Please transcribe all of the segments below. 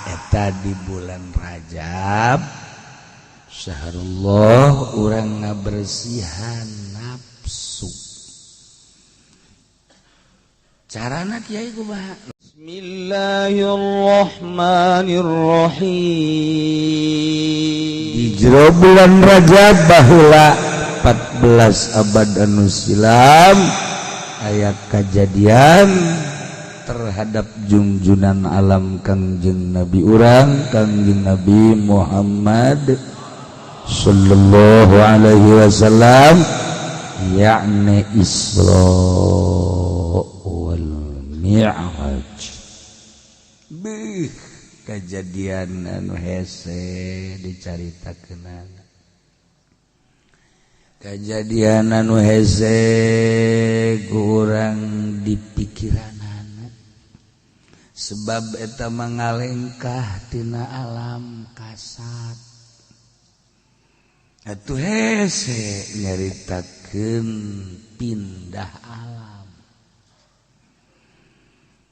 eta di bulan Rajab syahrullah urang ngabersihan nafsu. Carana kiai kumaha? Bismillahirrahmanirrahim. Di jero bulan Rajab baheula 14 abad anu silam aya kajadian terhadap junjunan alam Kangjeng Nabi urang Kangjeng Nabi Muhammad sallallahu alaihi wasallam, yakni Isra wal Mi'raj. Kejadian anu hese dicaritakeun. Kejadian anu hese kurang dipikiranana sebab eta mangalengkah tina alam kasat. Atuh hese nyaritakeun pindah alam.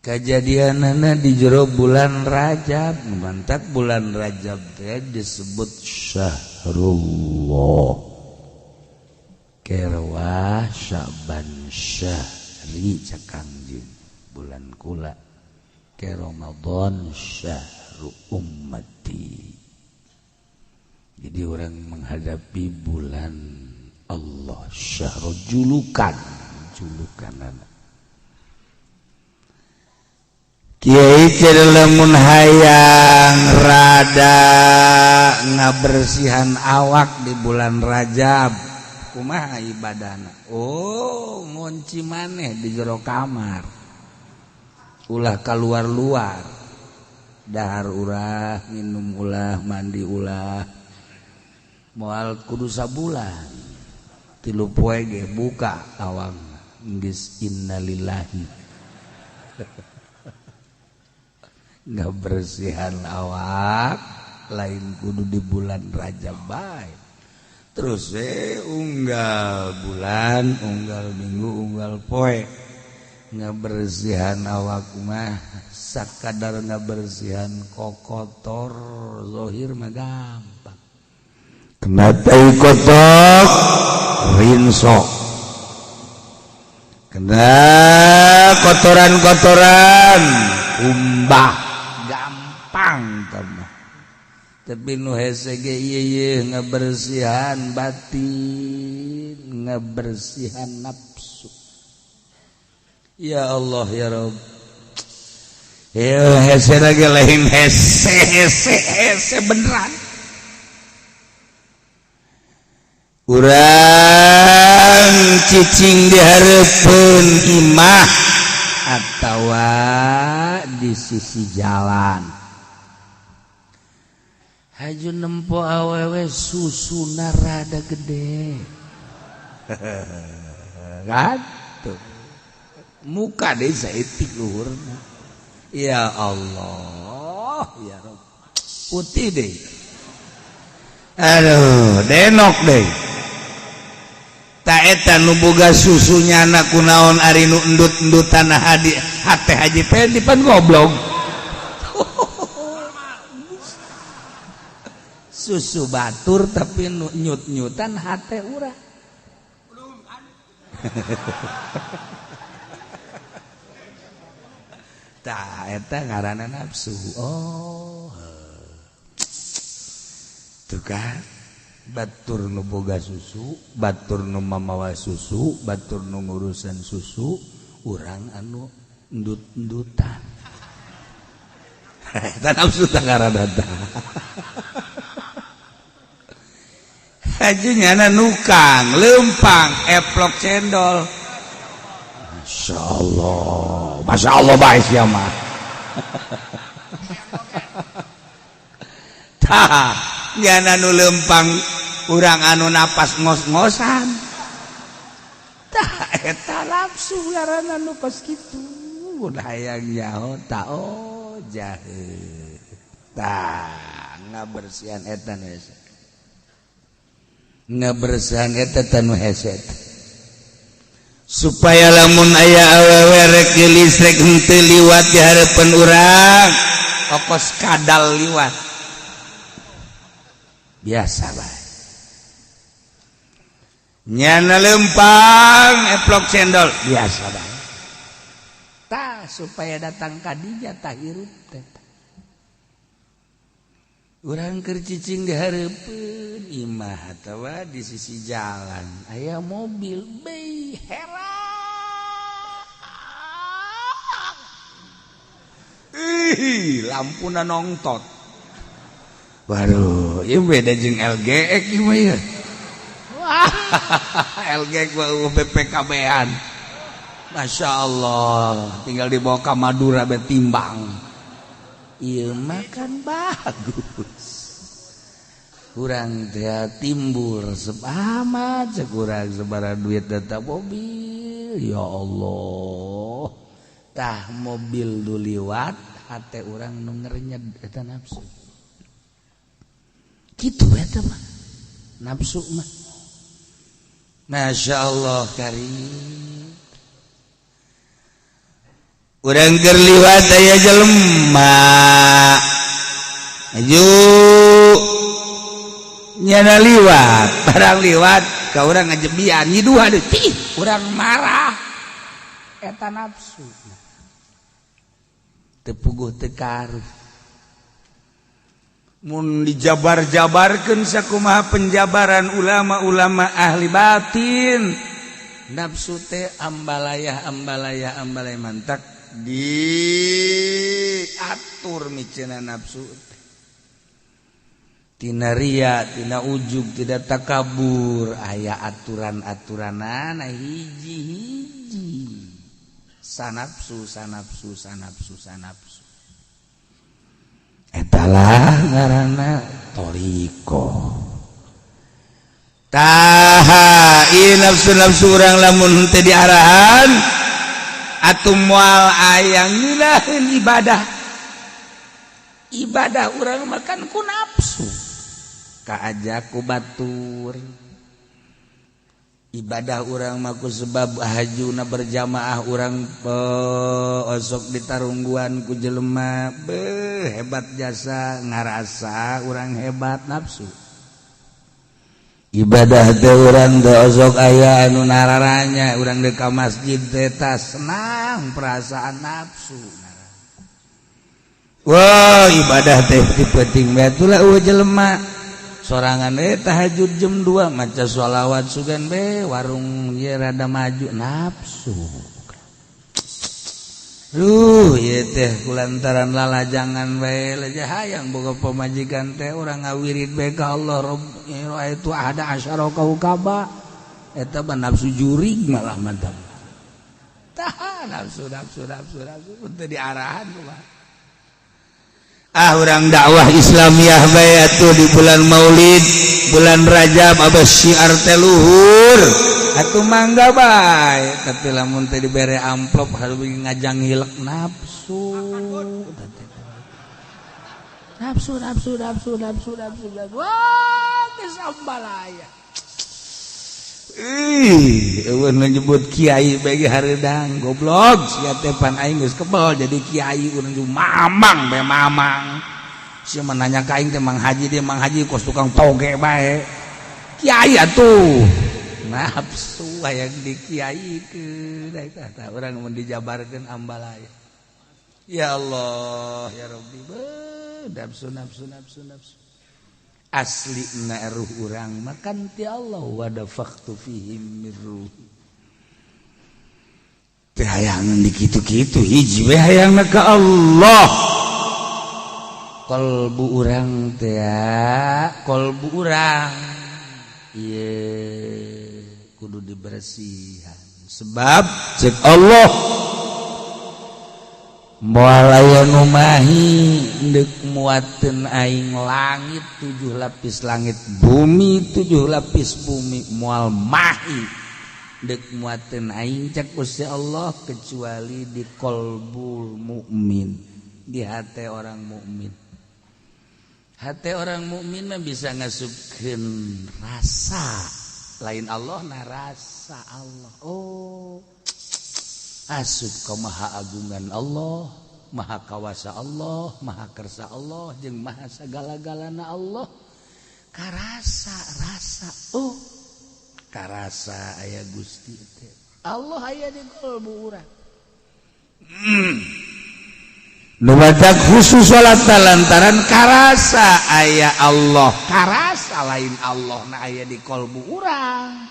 Kejadianana di jero bulan Rajab, mantap bulan Rajab teh disebut Syahrullah. Kerwa Syaban Syahri cakangjing bulan kula ke Ramadan syahru ummati. Jadi orang menghadapi bulan Allah syahrul julukan anak. Kiai lamun hayang rada ngabersihan awak di bulan Rajab kumaha ibadahna? Oh, ngunci maneh di jero kamar. Ulah keluar-luar. Dahar ulah, minum ulah, mandi ulah. Moal kudu sabulan. 3 poe ge buka awang geus innalillahi. Ngabersihan awak lain kudu di bulan Rajab bae. Terus unggal bulan, unggal minggu, unggal poe. Ngabersihan awak mah sakadar ngabersihan kokotor zahir mah gampang. Kena tai kotok rinso. Kena kotoran-kotoran umbah gampang tambah. Tapi nu hese ge ieu ngabersihan batin, ngabersihan nafsu. Ya Allah ya Rabb. Ya hese lagi lain hese beneran. Urang cicing dihareupeun imah atawa di sisi jalan. Haju nempo awewe susuna rada gede. Kan tuh. Muka deh saeutik luhurna. Ya Allah, ya Rabb. Putih deh. Aduh, denok deh. Ta eta nu boga susunya anak kunaon ari nu endut-endutan hate Haji Pendi pan goblok. Susu batur tapi nyut-nyutan hate urang. Tah eta ngaranna nafsu. Oh. Tuh kan batur nu boga susu, batur nu mamawa susu, batur nu ngurusan susu, urang anu endut-endutan. Eta nafsu tah ngaranna tah. Hajunyana nukang, lempang, eplok cendol. Masya Allah baik ya mah. Tah, nyana nu lempang, urang anu napas ngos-ngosan. Tah, eta nafsu ngaranna nu pas kitu. Udah hayang nyaho tah oh jahe. Tah, ngabersihan eta hese. Ngabersihan eta tanu hese. Supaya lamun aya awewe rek listrik henteu liwat di hareupeun urang okos kadal liwat biasa bae nyana lempang eplok cendol biasa bae tah supaya datang kadinya tah hirup teh urang keur cicing dihareupeun imah atawa di sisi jalan aya mobil beuh herang lampuna nongtot waduh ieu beda jeung LGX ieu mah ya LGX mah BPKB-an Masya Allah tinggal dibawa ke Madura betimbang iya makan bagus kurang dia timbul sepamat sekurang sebara duit data mobil ya Allah tah mobil du liwat hate orang nu ngerenyed eta nafsu kitu eta mah nafsu mah Masya Allah karim urang keur liwat aya jelema aju nyana liwat barang liwat ka urang ngajebian hiduh deui tih urang marah eta nafsu teu puguh teu karuh mun dijabar-jabarkeun sakumaha penjabaran ulama-ulama ahli batin nafsu teh ambalayah mantak diatur micena nafsu tina ria tina ujub tidak takabur aya aturan-aturanana hiji-hiji sanapsu etalah ngaranna toriko taha ieu nafsu-nafsu urang lamun teu diarahan atuh moal aya ngeunaheun ibadah urang makan ku nafsu kaajak ku batur ibadah urang mah ku sebab hajuna berjamaah urang osok ditarungguan ku jelema beuh hebat jasa ngarasa urang hebat nafsu ibadah teh urang teh osok aya anu nararanya urang di ka masjid teh senang perasaan nafsu wah ibadah teh penting betul eueuh jelema sorangan tahajud jam 2 maca sholawat sugan be warung ieu rada maju nafsu ieu teh kulantaran lalajangan bae leja hayang boga pamajikan teh urang ngawirid bae ka Allah itu ada asyara kaukaba eta mah nafsu jurig malah mantap tah nafsu teu diarahan kumaha urang dakwah Islamiyah bae atuh di bulan Maulid bulan Rajab abah syiar teh luhur atuh mangga bae tapi lamun teh dibere amplop hareup ngajang hilek nafsu wah geus ambalaya eueuh nyebut kiai bagi hareudang goblok sia teh pan aing geus kebal jadi kiai urang ju mamang bae mamang sia menanya ka aing teh mang haji dia mang haji kos tukang toge bae kiai atuh nafsu hayang dikiaikeun eta urang mun dijabarkeun ambalaya ya Allah ya Rabbi nafsu asli na ruh urang makan ti Allah wa dafaqtu fihim min ruh teh hayang dikitu-kitu hiji we hayangna ka Allah kalbu urang teh kalbu urang ieu kudu dibersihan sebab cek Allah moal aya nu mahi deuk muateun aing langit 7 lapis langit bumi 7 lapis bumi moal mahi deuk muateun aing cek Gusti Allah kecuali di qalbul mukmin di hate orang mukmin hate orang mukmin mah bisa ngasupkeun rasa lain Allah na rasa Allah asup ka maha agungan Allah maha kawasa Allah, maha kersa Allah, jeung maha sagala-galana Allah. Karasa rasa karasa aya Gusti teh. Allah aya di qalbu urang. Nu badag khusus salat lantaran karasa aya Allah, karasa lain Allah na aya di qalbu urang.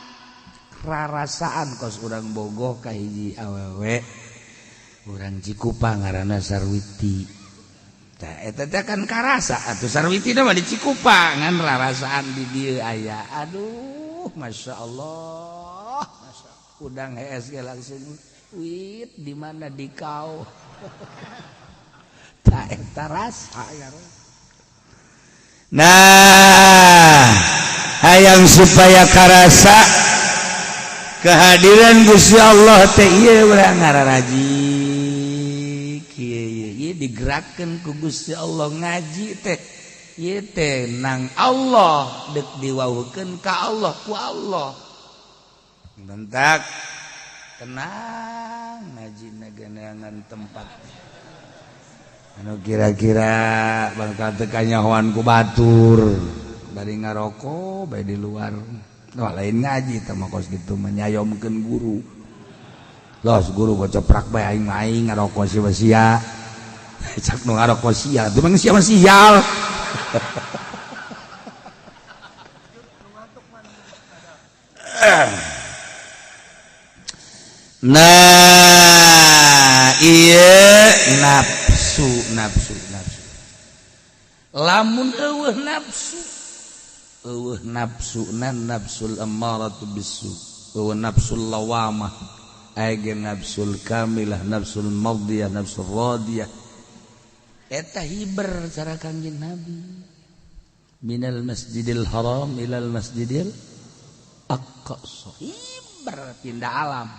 Rarasaan kos urang bogoh ka hiji awewe urang Cikupa ngaranna Sarwiti. Tah eta teh kan karasa atuh Sarwiti mah di Cikupa ngan rarasaan di dieu aya. Aduh, masyaallah. Udang hees ge langsung wit di mana di kau. Tah eta rasa ya. Nah, hayang supaya karasa kehadiran Gusti Allah teh ieu urang ngararajik ieu digerakkeun ku Gusti Allah ngaji teh ieu teh nang Allah deuk diwauhkeun ka Allah ku Allah. Bentak tenang ngajina geunangan tempat anu kira-kira bakal teu kanyahoan ku batur bari ngaroko bae di luar. Wah lain ngaji mah kos gitu menyayomkeun guru. Los guru gocoprak bae aing ngaroko sia-sia. Cak nu ngaroko sia, teu mah sia sial. Nah, ieu nafsu. Lamun eueuh nafsu nafsuna nafsul ammaratu bisu wa nafsul lawamah aya nafsul kamilah nafsul mardiyah nafsul radiyah eta hiber cara Kangjeng Nabi minal masjidil haram ilal masjidil aqsa hiber pindah alam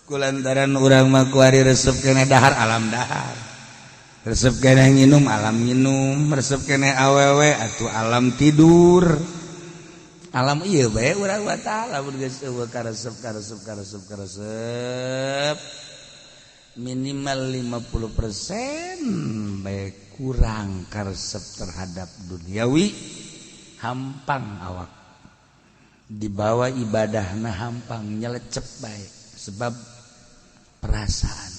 kulantaran urang mah kuari resep kana dahar alam dahar resep kena nginum alam nginum, resep kena awewe atuh alam tidur. Alam ieu bae urang wa taala mun geus eueuh karesep minimal 50% bae kurang karesep terhadap duniawi hampang awak. Dibawa ibadahna hampang nyelecep bae sebab perasaan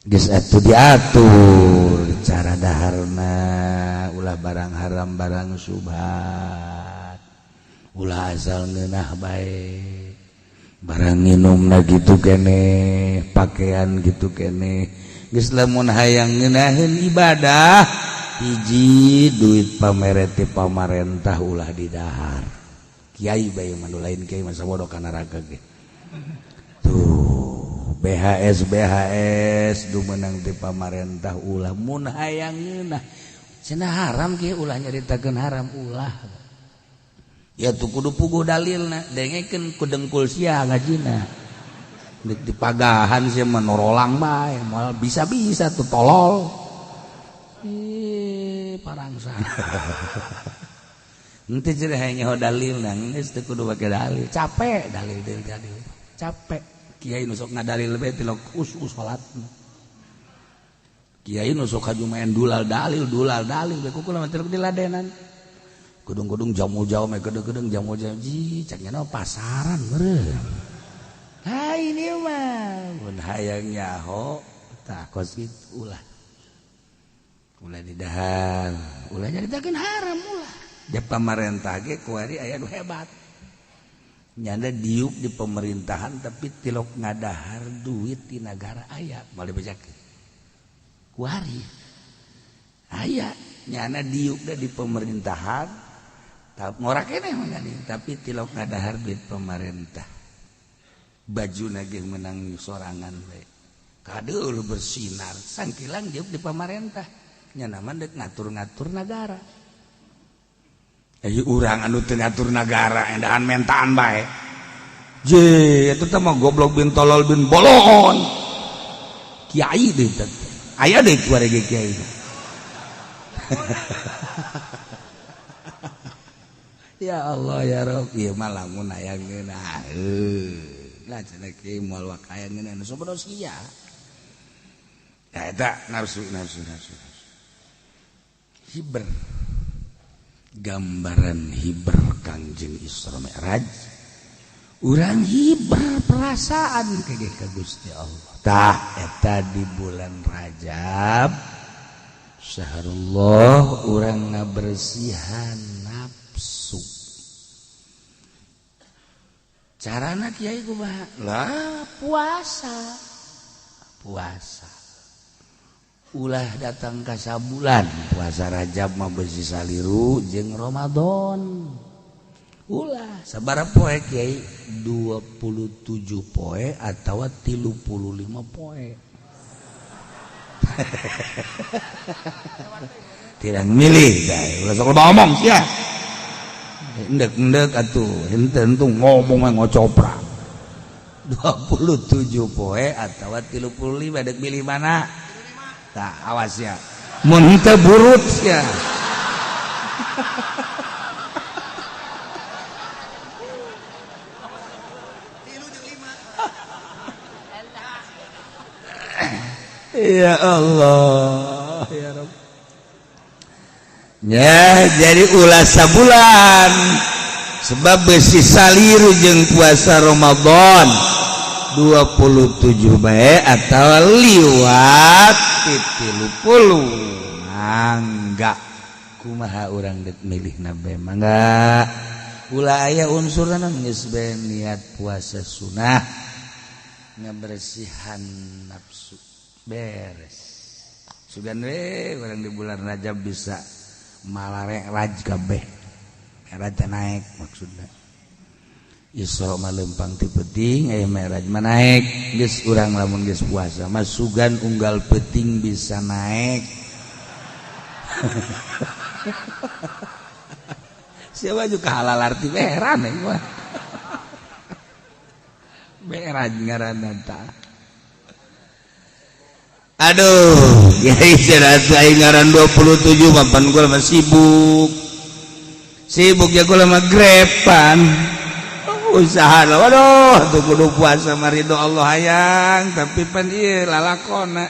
geus atuh diatur cara daharna ulah barang haram barang subhat ulah asal ngeunah bae barang nginumna gitu keneh pakaian gitu keneh geus lamun hayang ngeunaheun ibadah hiji duit pamere ti pamarentah ulah didahar kiai bae mah lain kiai mah sabodo ka neraka ge tuh BHS du menang di pamarentah ulah mun hayang ngeunah cenah haram kieu ulah nyaritakeun haram ulah ya tuh kudu puguh dalilna dengekeun ku dengkul sia ngajina dik dipagahan sia menorolang bae moal bisa-bisa tuh tolol parangsan henteu cenah hayang nyaho dalilna geus teu kudu make dalil capek dalil capek kiai nu sok ngadalil bae tilok us-us salatna. Kiai nu sok haju main dulal dalil bae kukula mah tilok diladenan. Kudung-kudung jamu-jamu mah gedeng-gedeng jamu-jamu ji cak nya pasaran meureun. Ha ini mah mun hayang nyaho tah kos kitu ulah. Ulah didahar, ulah nyaritakeun haram ulah. Da pamarentah ge kuari aya nu hebat. Nyanda diuk di pemerintahan tapi tilok ngadahar duit di negara aya boleh bejakeun kuari aya nyana diuk da di pemerintahan ngorak keneh tapi tilok ngadahar duit pemerintah bajuna ge menang sorangan we kadeur bersinar sangkilang diuk di pemerintah nyana mah deuk ngatur-ngatur negara. Urang anu teu ngatur nagara endahan mentaan bae. Je, eta teh mah goblok bin tolol bin bolon. Kiai deui teh. Aya deui kuare ge kiai. Ya Allah ya Rabb, ieu mah lamun aya ngeunah. Lah cenah kiai moal wakaya ngeunah nu sabodo sia. nafsu hiber gambaran hiber Kangjeng Isra Mi'raj urang hiber perasaan ke Gusti Allah tah eta di bulan Rajab syahrullah urang ngabersihan nafsu carana kiai kumaha lah puasa ulah datang ka sabulan puasa Rajab mah besi saliru jeung Ramadan ulah sabaraha poe kiai 27 poe atawa 35 poe tidak milih dai ulah sok ngomong sia endek atuh henteu ngomong mah ngocopra 27 poe atawa 35 dek milih mana tah awas ya mun teu burut ya ya Allah ya Rabb ya jadi ulah sabulan sebab besi saliru jeung puasa Ramadan 27 bae atau liwat 30 mangga kumaha urang dek milih nabe mangga ulah aya unsurna geus bae niat puasa sunah ngabersihan nafsu beres sugan we urang di bulan Rajab bisa malarek kabeh Mi'raj naik maksudna Isra mah lempang ti peuting aya Mi'raj mah naik geus urang lamun geus puasa mah sugan unggal peuting bisa naik siapa juga halal arti beran mah Mi'raj ngaranna tah aduh kiai cerdas aing ngaran 27 papan gua mah sibuk ya gua mah grepan usaha waduh tuh kudu puasa marido Allah hayang tapi pan ieu lalakonna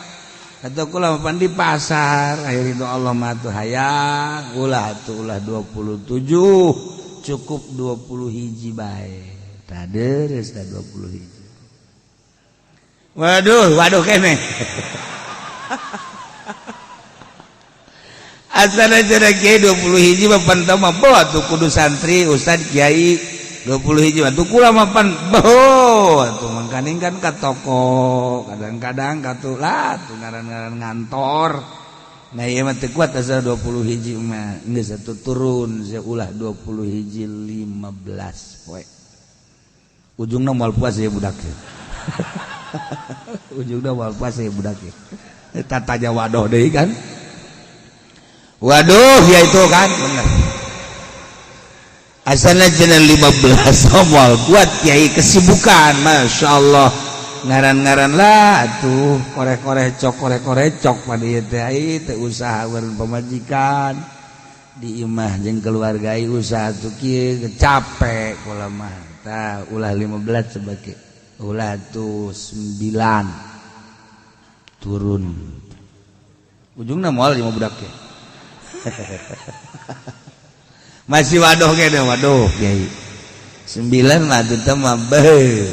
atuh kula mah pan di pasar aya ridho Allah mah tuh hayang ulah 27 cukup 20 hiji bae tah deres tah 20 hiji waduh kene asal aja kiai 20 hiji mah pan teu mah bawa tuh kudu santri ustad kiai 20 hiji mah tuh kula mah pan bawa tuh mangkaning kan ka toko kadang-kadang ka tuh lah tuh ngaran-ngaran ngantor nah ieu mah teu kuat asal 20 hiji mah geus atuh turun sia ulah 20 hiji 15 poe ujungna moal puasa ya budak ujungna moal puasa ya budak tatanya waduh deh kan waduh ya itu kan bener asalnya jeneng 15 awal kuat kiai kesibukan Masya Allah ngaran-ngaran lah tuh korek-korek cok pada itu usaha bareng pemajikan di imah jeung keluarga usaha tuh kieu capek kula mah tah ulah 15 sebagai ulah tuh 9 turun ujungnya moal 5 budak ya masih waduh kene waduh kiai 9 mah teu teh mah beuh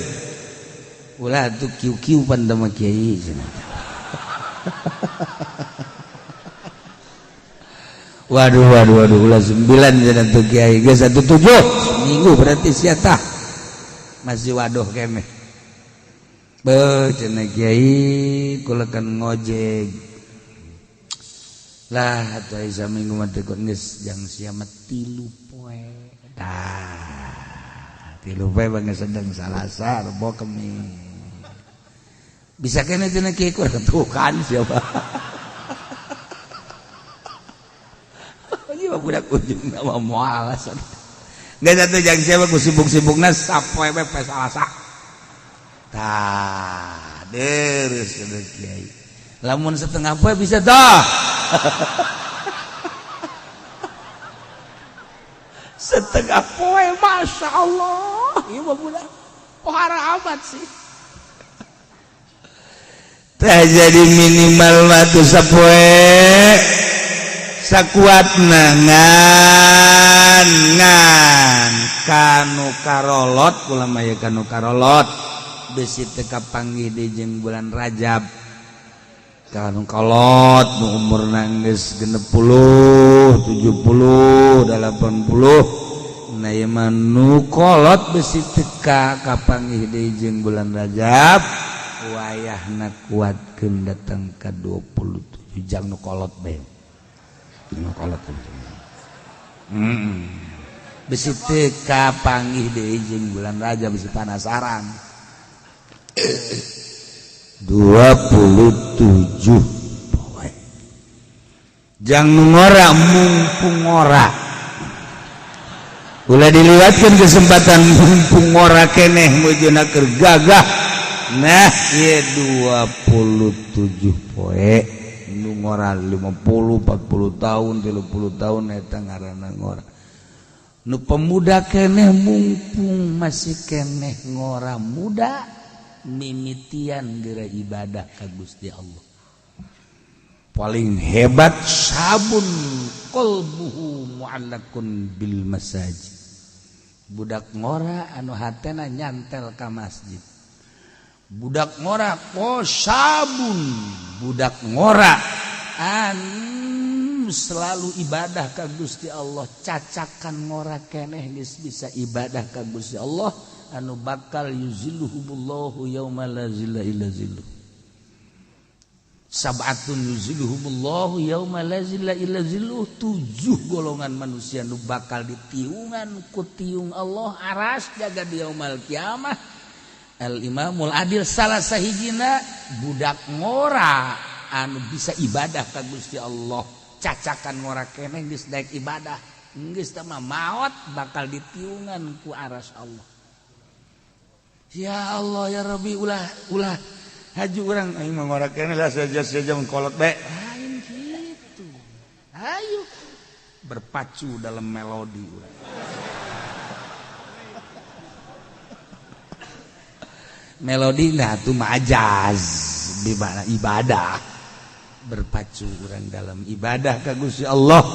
ulah tuh kiu-kiu pan teh mah kiai waduh ulah 9 cenah tuh kiai geus 17 minggu berarti sia tah masih waduh kene cenah kiai kula kan ngojek lah atuh aya saminggu mah teh geus jang sia mah 3 poe tah 3 poe bangga sedeng Salasa Rebo Kemis bisa kene cenah kiai ku tuh kan siapa ieu mah budak ujungna mah moal geus atuh jang sia mah ku sibuk-sibukna sapoe we poe Salasa tah deres kiai lamun setengah poe bisa dah setengah poe Masya Allah ieu mah budak pohara amat sih jadi minimal waktu sapoe sakuat ngan kanu karolot ulama ya kanu karolot besi teka panggih di jeung bulan Rajab kanu kolot nu umur nangis 60 70 80 na ieu mah nu kolot besi teka kapanggih di jeung bulan Rajab wayahna kuatkeun datang ka 27 jang nu kolot bae nu kolot besi teka panggih deui jeung bulan Rajab besi panasaran 27 poe jang nu ngora mumpung ngora ulah diliwatkeun kesempatan mumpung ngora keneh mujuna keur gagah. Nah ieu 27 poe nu ngora 50 40 tahun 30 tahun eta ngaranna ngora nu pemuda keneh mumpung masih keneh ngora muda mimitian geura ibadah ka Gusti Allah paling hebat sabun qalbuhu mu'allaqun bil masajid budak ngora anu hatena nyantel ka masjid budak ngora sabun budak ngora anu selalu ibadah ka Gusti Allah cacakan ngora keneh geus bisa ibadah ka Gusti Allah anu bakal yuzilluhumullahu yauma la zilla illa zilluh sab'atun yuzilluhumullahu yauma la zilla illa zilluh 7 golongan manusia nu bakal ditiungan ku tiung Allah aras jaga di yaumul kiamah al-imamul adil salah sahijina budak ngora anu bisa ibadah ka Gusti Allah cacakan ngora keneh geus daek ibadah geus teh mah maot bakal ditiungan ku aras Allah. Ya Allah ya Rabbi ulah haju urang aing mah ngora keneh lah saja mengkolot bae lain kitu ayo berpacu dalam melodi urang melodi nah itu majaz di mana ibadah berpacu orang dalam ibadah ka Gusti Allah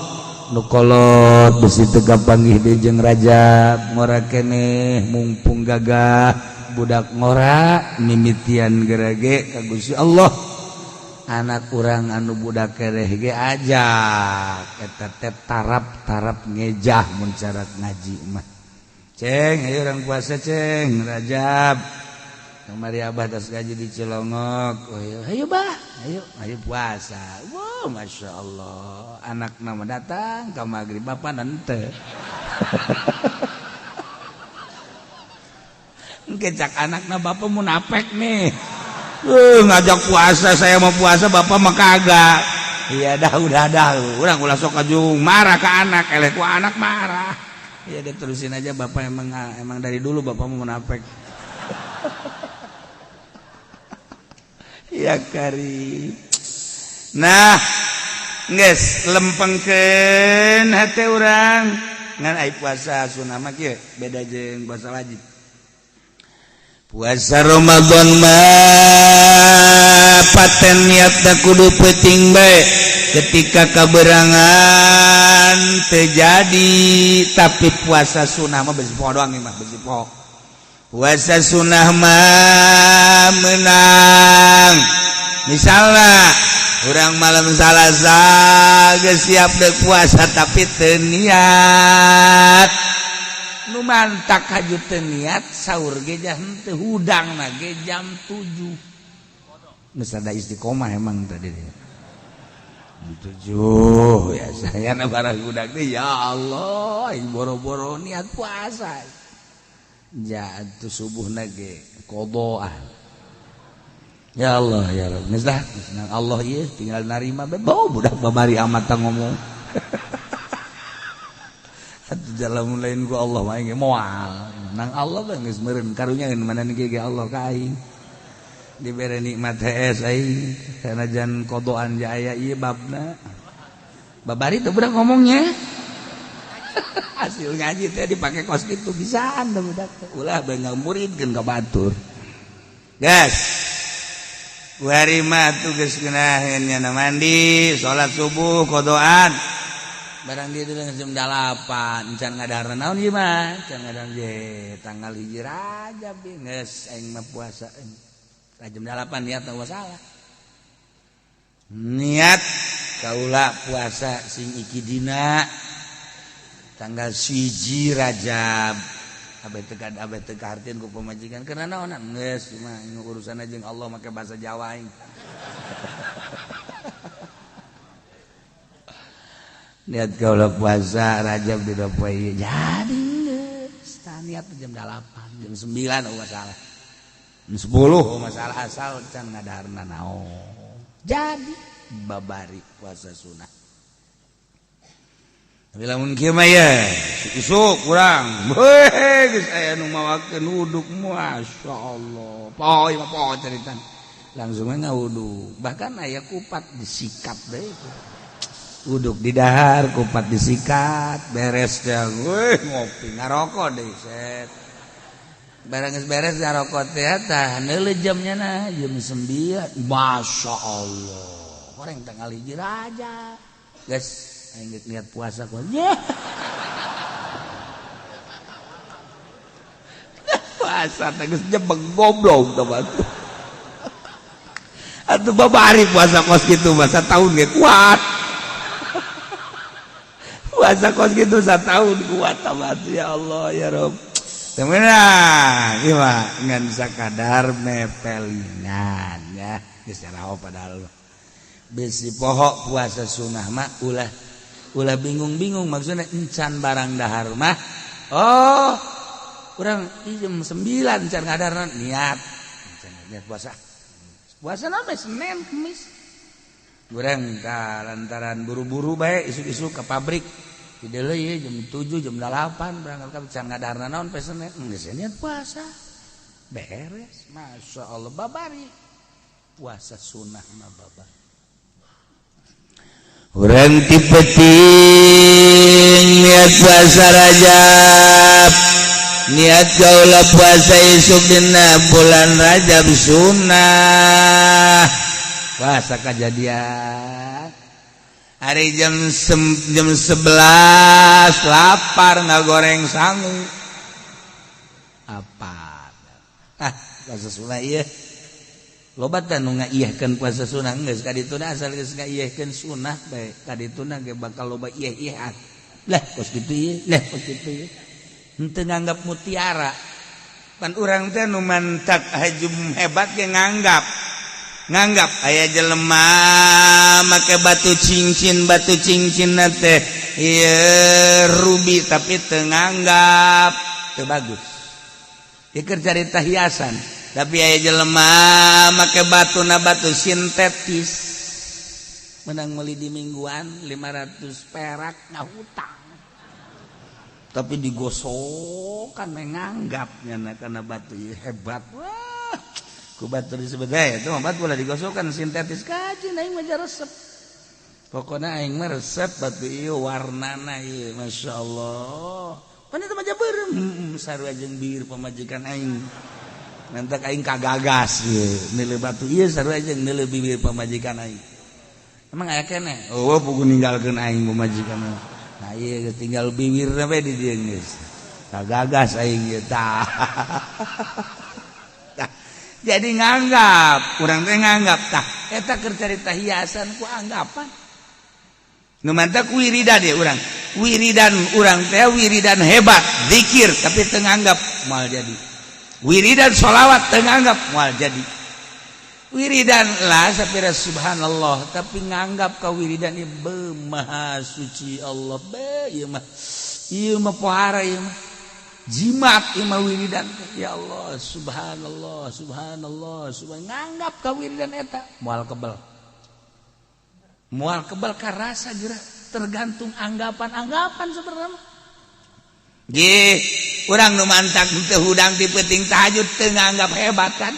nu kolot besi teu panggih deui jeung Rajab ngora keneh mumpung gagah budak ngora mimitian gerage ka Gusti Allah anak urang anu budak keneh ge ajak eta teh tarap ngejah mun cara ngaji mah ceng ayo urang puasa ceng Rajab kemari abah tas gaji di Cilongok ayo bah ayo puasa wow masya Allah anak nama datang ke maghrib bapak nanti kecak anakna bapak munafik nih ngajak puasa saya mau puasa bapak mah kagak iya dah udah urang ulah sok ajung marah ke anak eleh ku anak marah iya deh terusin aja bapak emang dari dulu bapak mau munafik ya kari nah geus lempengkeun hate urang ngan ai puasa sunah mah kieu beda jeung puasa wajib puasa Ramadan mah paten niatna kudu peuting bae ketika kaberangan terjadi tapi puasa sunah mah besi poho doang mah besi poho puasa sunah mah menang misalnya orang malam salasa geus siap dek puasa tapi teu niat nu mantak haju teu niat saur ge jah henteu hudangna ge jam 7 geus ada istiqomah emang tadi dia 7 ya saya na barang budak teh ya Allah boro-boro niat puasa jatuh subuh nage kodoan ya Allah ya Rabb nislah nang Allah ieu tinggal narima bebau budak babari amat ngomong atuh jalan lain ku Allah mah ge moal nang Allah geus meureun karunyaeun mana ge Allah ka aing dibere nikmat hees aing sanajan kodoan ja aya ieu babna babari teh budak ngomongnya hasil ngaji teh dipake kos kitu bisaan da budak ulah bae ngamuridkeun ka batur gas warima tugas kenahnya mandi salat subuh kodoan barang dia itu jam 8 can ngadaran naon ieu mah can ngadaran je tanggal 1 Rajab geus aing mah puasa jam 8 niat teu salah niat kaula puasa sing iki dina tanggal 1 Rajab abet teu kahartieun ku pamajikan karena naonan geus mah urusan jeung Allah make bahasa Jawa aing niat kaula puasa Rajab di poe jadi geus niat jam 8 jam 9 masalah jam 10 masalah asal can ngadarna naon jadi babari puasa sunah tapi lamun kieu mah ya isuk kurang geus aya nu mawakeun wuduk masyaallah poe mah poe caritan langsung ngawudu bahkan aya kupat disikat deui wuduk di dahar kupat disikat beres dah ngopi ngarokok deh set barang geus beres ngarokok teh tah neuleuh jamnya nah jam 9 masyaallah orang tanggal 1 Rajab geus aing niat puasa ku puasa teh geus jebeng goblok teh batu atuh babari puasa kos kitu mah sataun ge kuat puasa kos gitu 1 tahun kuat tamat ya Allah ya Rob temenan ieu mah ngan sakadar mepelingan ya geus raho padahal bisi poho puasa sunah mah ulah bingung-bingung maksudnya encan barang dahar mah oh urang jam 9 can ngadarna niat puasa sampai Senin Kamis urang lantaran buru-buru bae isuk-isuk ke pabrik di deuleuh jam 7 jam 8 berangkat ka can ngadarna naon poe Senin geus niat puasa beres masyaallah babari puasa sunah mah baba urang ti penting niat puasa Rajab niat kaula puasa isuk dina bulan Rajab sunah puasa kejadian hari jam 11 lapar ngagoreng sangu apa puasa sunah ieu lobatan nu ngaieuhkeun puasa sunah geus kadituna asal geus ngaieuhkeun sunah bae kadituna ge bakal loba ieuh-ieuhan lah kos kitu ieu lah kos kitu ieu henteu nganggap mutiara pan urang teh nu mantak hajum hebat ge nganggap aya jelema make batu cincin teh ieu rubi tapi teu nganggap teu bagus ieu keur carita hiasan tapi aya jelema make batu sintetis menang meuli di mingguan 500 perak ngahutang tapi digosokan menganggapnya karena batu hebat wah ku batu disebut itu batu lah digosokkan sintetis kaji aing mah resep pokoknya aing mah resep batu ieu warnana ieu masyaallah pan itu mah beureum sarua jeung bir pamajikan aing nanti aing kagagas nilai batu ieu sarua jeung nilai bibir pamajikan aing emang aya keneh oh pugu ninggalkeun aing pamajikan nah iya tinggal bibirna bae di dieu geus kagagas aing ieu tah jadi nganggap urang teh nganggap tah eta keur carita hiasan ku anggapan nu mantak wiridan ya urang wiridan urang teh wiridan hebat zikir tapi teu nganggap moal jadi wiridan sholawat teu nganggap moal jadi wiridan lah sapira subhanallah tapi nganggap ka wiridan ieu maha suci Allah ieu mah pohara ieu mah jimat ieu mah wiridan ya Allah subhanallah nganggap ka wiridan eta moal kebal ka rasa geura tergantung anggapan sebenarnya ge urang nu mantak teu hudang ti peuting tahajud teu nganggap hebat kan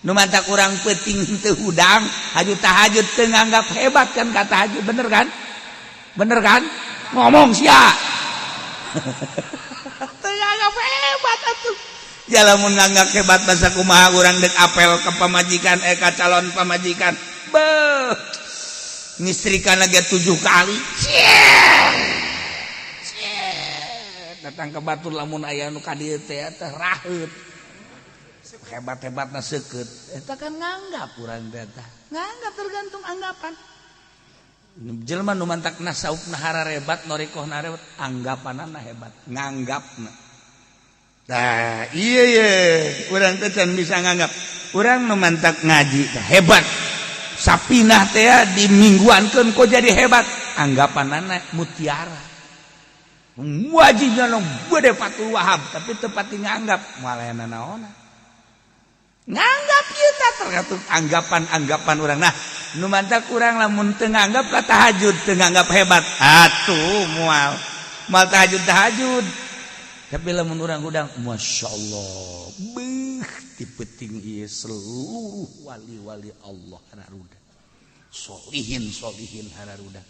nu mantak urang peuting teu hudang haju tahajud teu nganggap hebat kan ka tahajud bener kan ngomong sia teu nganggap hebat atuh ya lamun nganggap hebat basa kumaha urang dek apel ke pamajikan ka calon pamajikan beuh ngistrikan lagi 7 kali datang ke batur lamun aya nu ka dieu teh raheut hebat-hebatna seukeut eta kan nganggap urang teh nganggap tergantung anggapan jelema nu mantakna saupna hararebat norikohna rewet anggapanana hebat nganggapna. Nah, iya, urang teh can bisa nganggap. Urang nu mantak ngaji teh hebat. Sapinah teh di mingguankeun kok jadi hebat. Anggapanana mutiara. Wajibna nu bade Fatul Wahab tapi teu pati nganggap malehna naonna. Nganggap ieu teh tergantung anggapan urang. Nah, nu mantak urang lamun teu nganggap ka tahajud, teu nganggap hebat. Atuh moal tahajud. Tapi lamun urang udang Masya Allah dipeting ieu seluruh wali-wali Allah hararuda solihin hararuda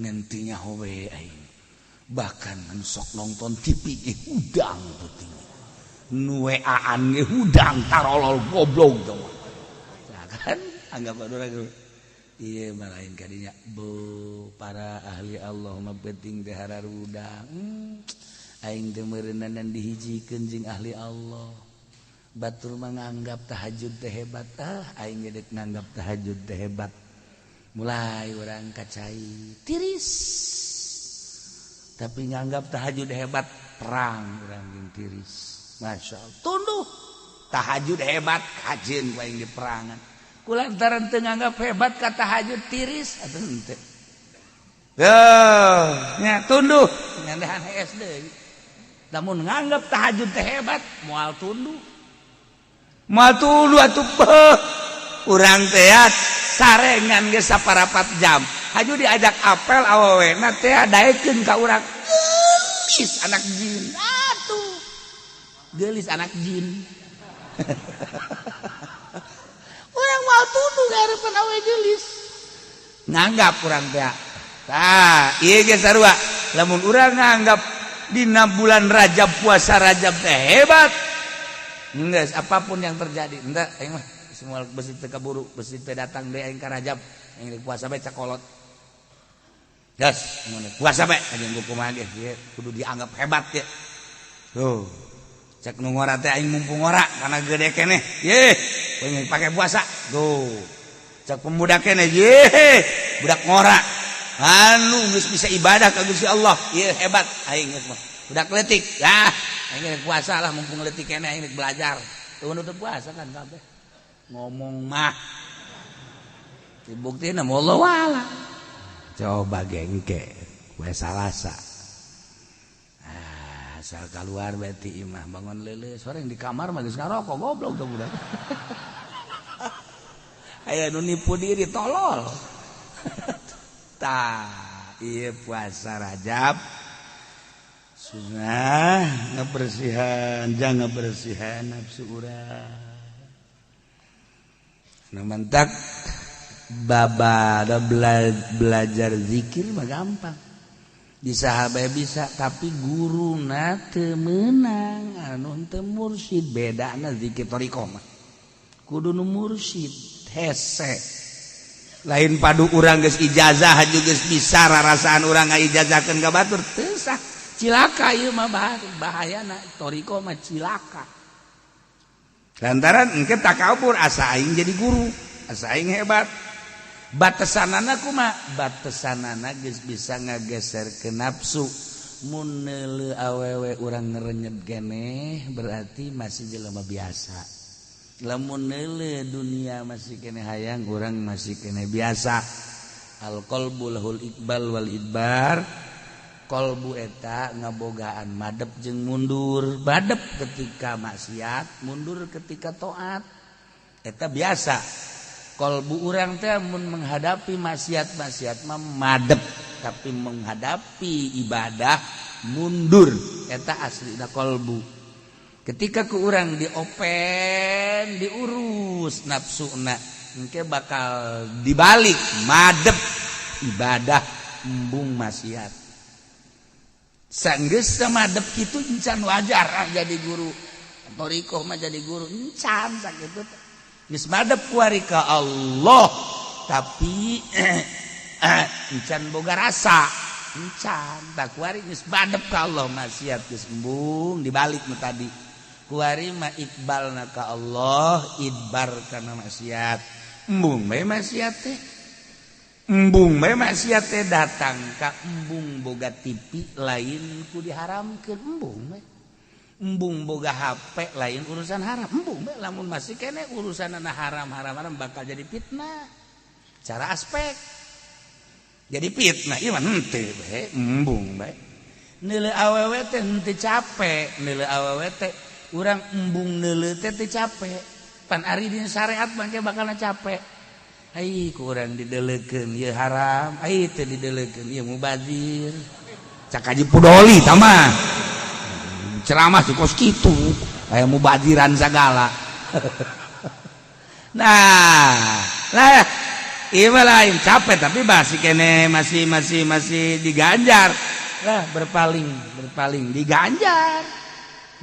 ngentinya howe aing bahkan sok nonton TV udang peting nueaan ge udang tarolol goblok tong kan anggap urang ieu mah lain kadinya para ahli Allah mah penting teh hararuda aing teh meureunana dihijikeun jeung ahli Allah. Batur mah nganggap tahajud teh hebat. Aing ge deuk nganggap tahajud teh hebat. Mulai urang kacai tiris. Tapi nganggap tahajud hebat perang urang jeung tiris. Masyaallah. Tunduh tahajud hebat kajeun ku aing di perangan. Kulantaran teu nganggap hebat ka tahajud tiris atuh henteu. Nya tunduh ngandahan SD. Namun nganggap tahajud teh hebat moal tunduh atuh urang teh sarengan ge saparapat jam haju diajak apel awewena teh daekeun ka urang geulis anak jin atuh geulis anak jin urang moal tunduh ngarepan awe geulis nganggap urang teh tah ieu ge sarua lamun urang nganggap dina bulan Rajab puasa Rajab teh hebat geus apapun yang terjadi enggak aing mah semua besi teu kaburu besi teh datang deui aing ka Rajab aing puasa bae cakolot gas mun puasa bae ajeun kumaha ge kudu dianggap hebat ya tuh cek nu ngora teh aing mumpung ngora kana gede keneh ye pengen pake puasa tuh cek pemuda keneh ye budak ngora anu geus bisa ibadah ka Gusti Allah ieu hebat aing geus mah budak leutik aing puasa lah mumpung leutik keneh aing belajar teu teu puasa kan kabeh ngomong mah dibuktina wallahu a'lam coba gengke we salasa asal keluar berarti imah bangun leuleus soreng di kamar mah geus ngarokok goblok tuh budak aya nu nipu diri tolol iya puasa Rajab sunnah ngebersihan jangan bersihan nafsu urang mantak baba ada belajar zikir mah gampang disahabae bisa tapi guruna teu meunang anu teu mursyid bedana zikir thariqah mah kudu nu mursyid hese lain padu urang geus ijazah haju geus bisa rarasaan urang ngaijazahkeun ka batur teu sah cilaka ieu mah bahayana thariqah mah cilaka lantaran engke takabur asa aing jadi guru asa aing hebat batasanana kumaha batasanana geus bisa ngageserkeun nafsu mun neuleuh awewe urang ngerenyet keneh berarti masih jelema biasa lamun neuleuh dunia masih kene hayang urang masih kene biasa al qalbu lahul iqbal wal idbar qalbu eta ngabogaan madep jeung mundur badep ketika maksiat mundur ketika taat eta biasa qalbu urang teh mun menghadapi maksiat mah madep tapi menghadapi ibadah mundur eta aslina qalbu ketika ku urang diopen diurus nafsuna engke bakal dibalik madep ibadah embung maksiat sanggeus madep kitu encan wajar jadi guru torikoh mah jadi guru encan sakitu geus madep kuari ka Allah tapi encan boga rasa encan tak kuari geus madep ka Allah maksiat geus embung dibalik nu tadi kuari mah iqbalna ka Allah idbar kana maksiat embung bae maksiat teh embung bae maksiat teh datang ka embung boga TV lain ku diharamkeun embung bae embung boga HP lain urusan haram embung bae lamun masih kene urusanna haram bakal jadi fitnah cara aspek jadi fitnah ieu mah henteu bae embung bae neuleuh awewe teh henteu capek neuleuh awewe teh urang embung neuleuh teh teu capek pan ari dina syariat mangke bakalna capek ai ku urang didelekeun ieu haram ai teu didelekeun ieu mubazir cak Haji Pudoli tah mah ceramah kos kitu aya mubaziran sagala nah ieu lain capek tapi masih kene masih diganjar lah berpaling diganjar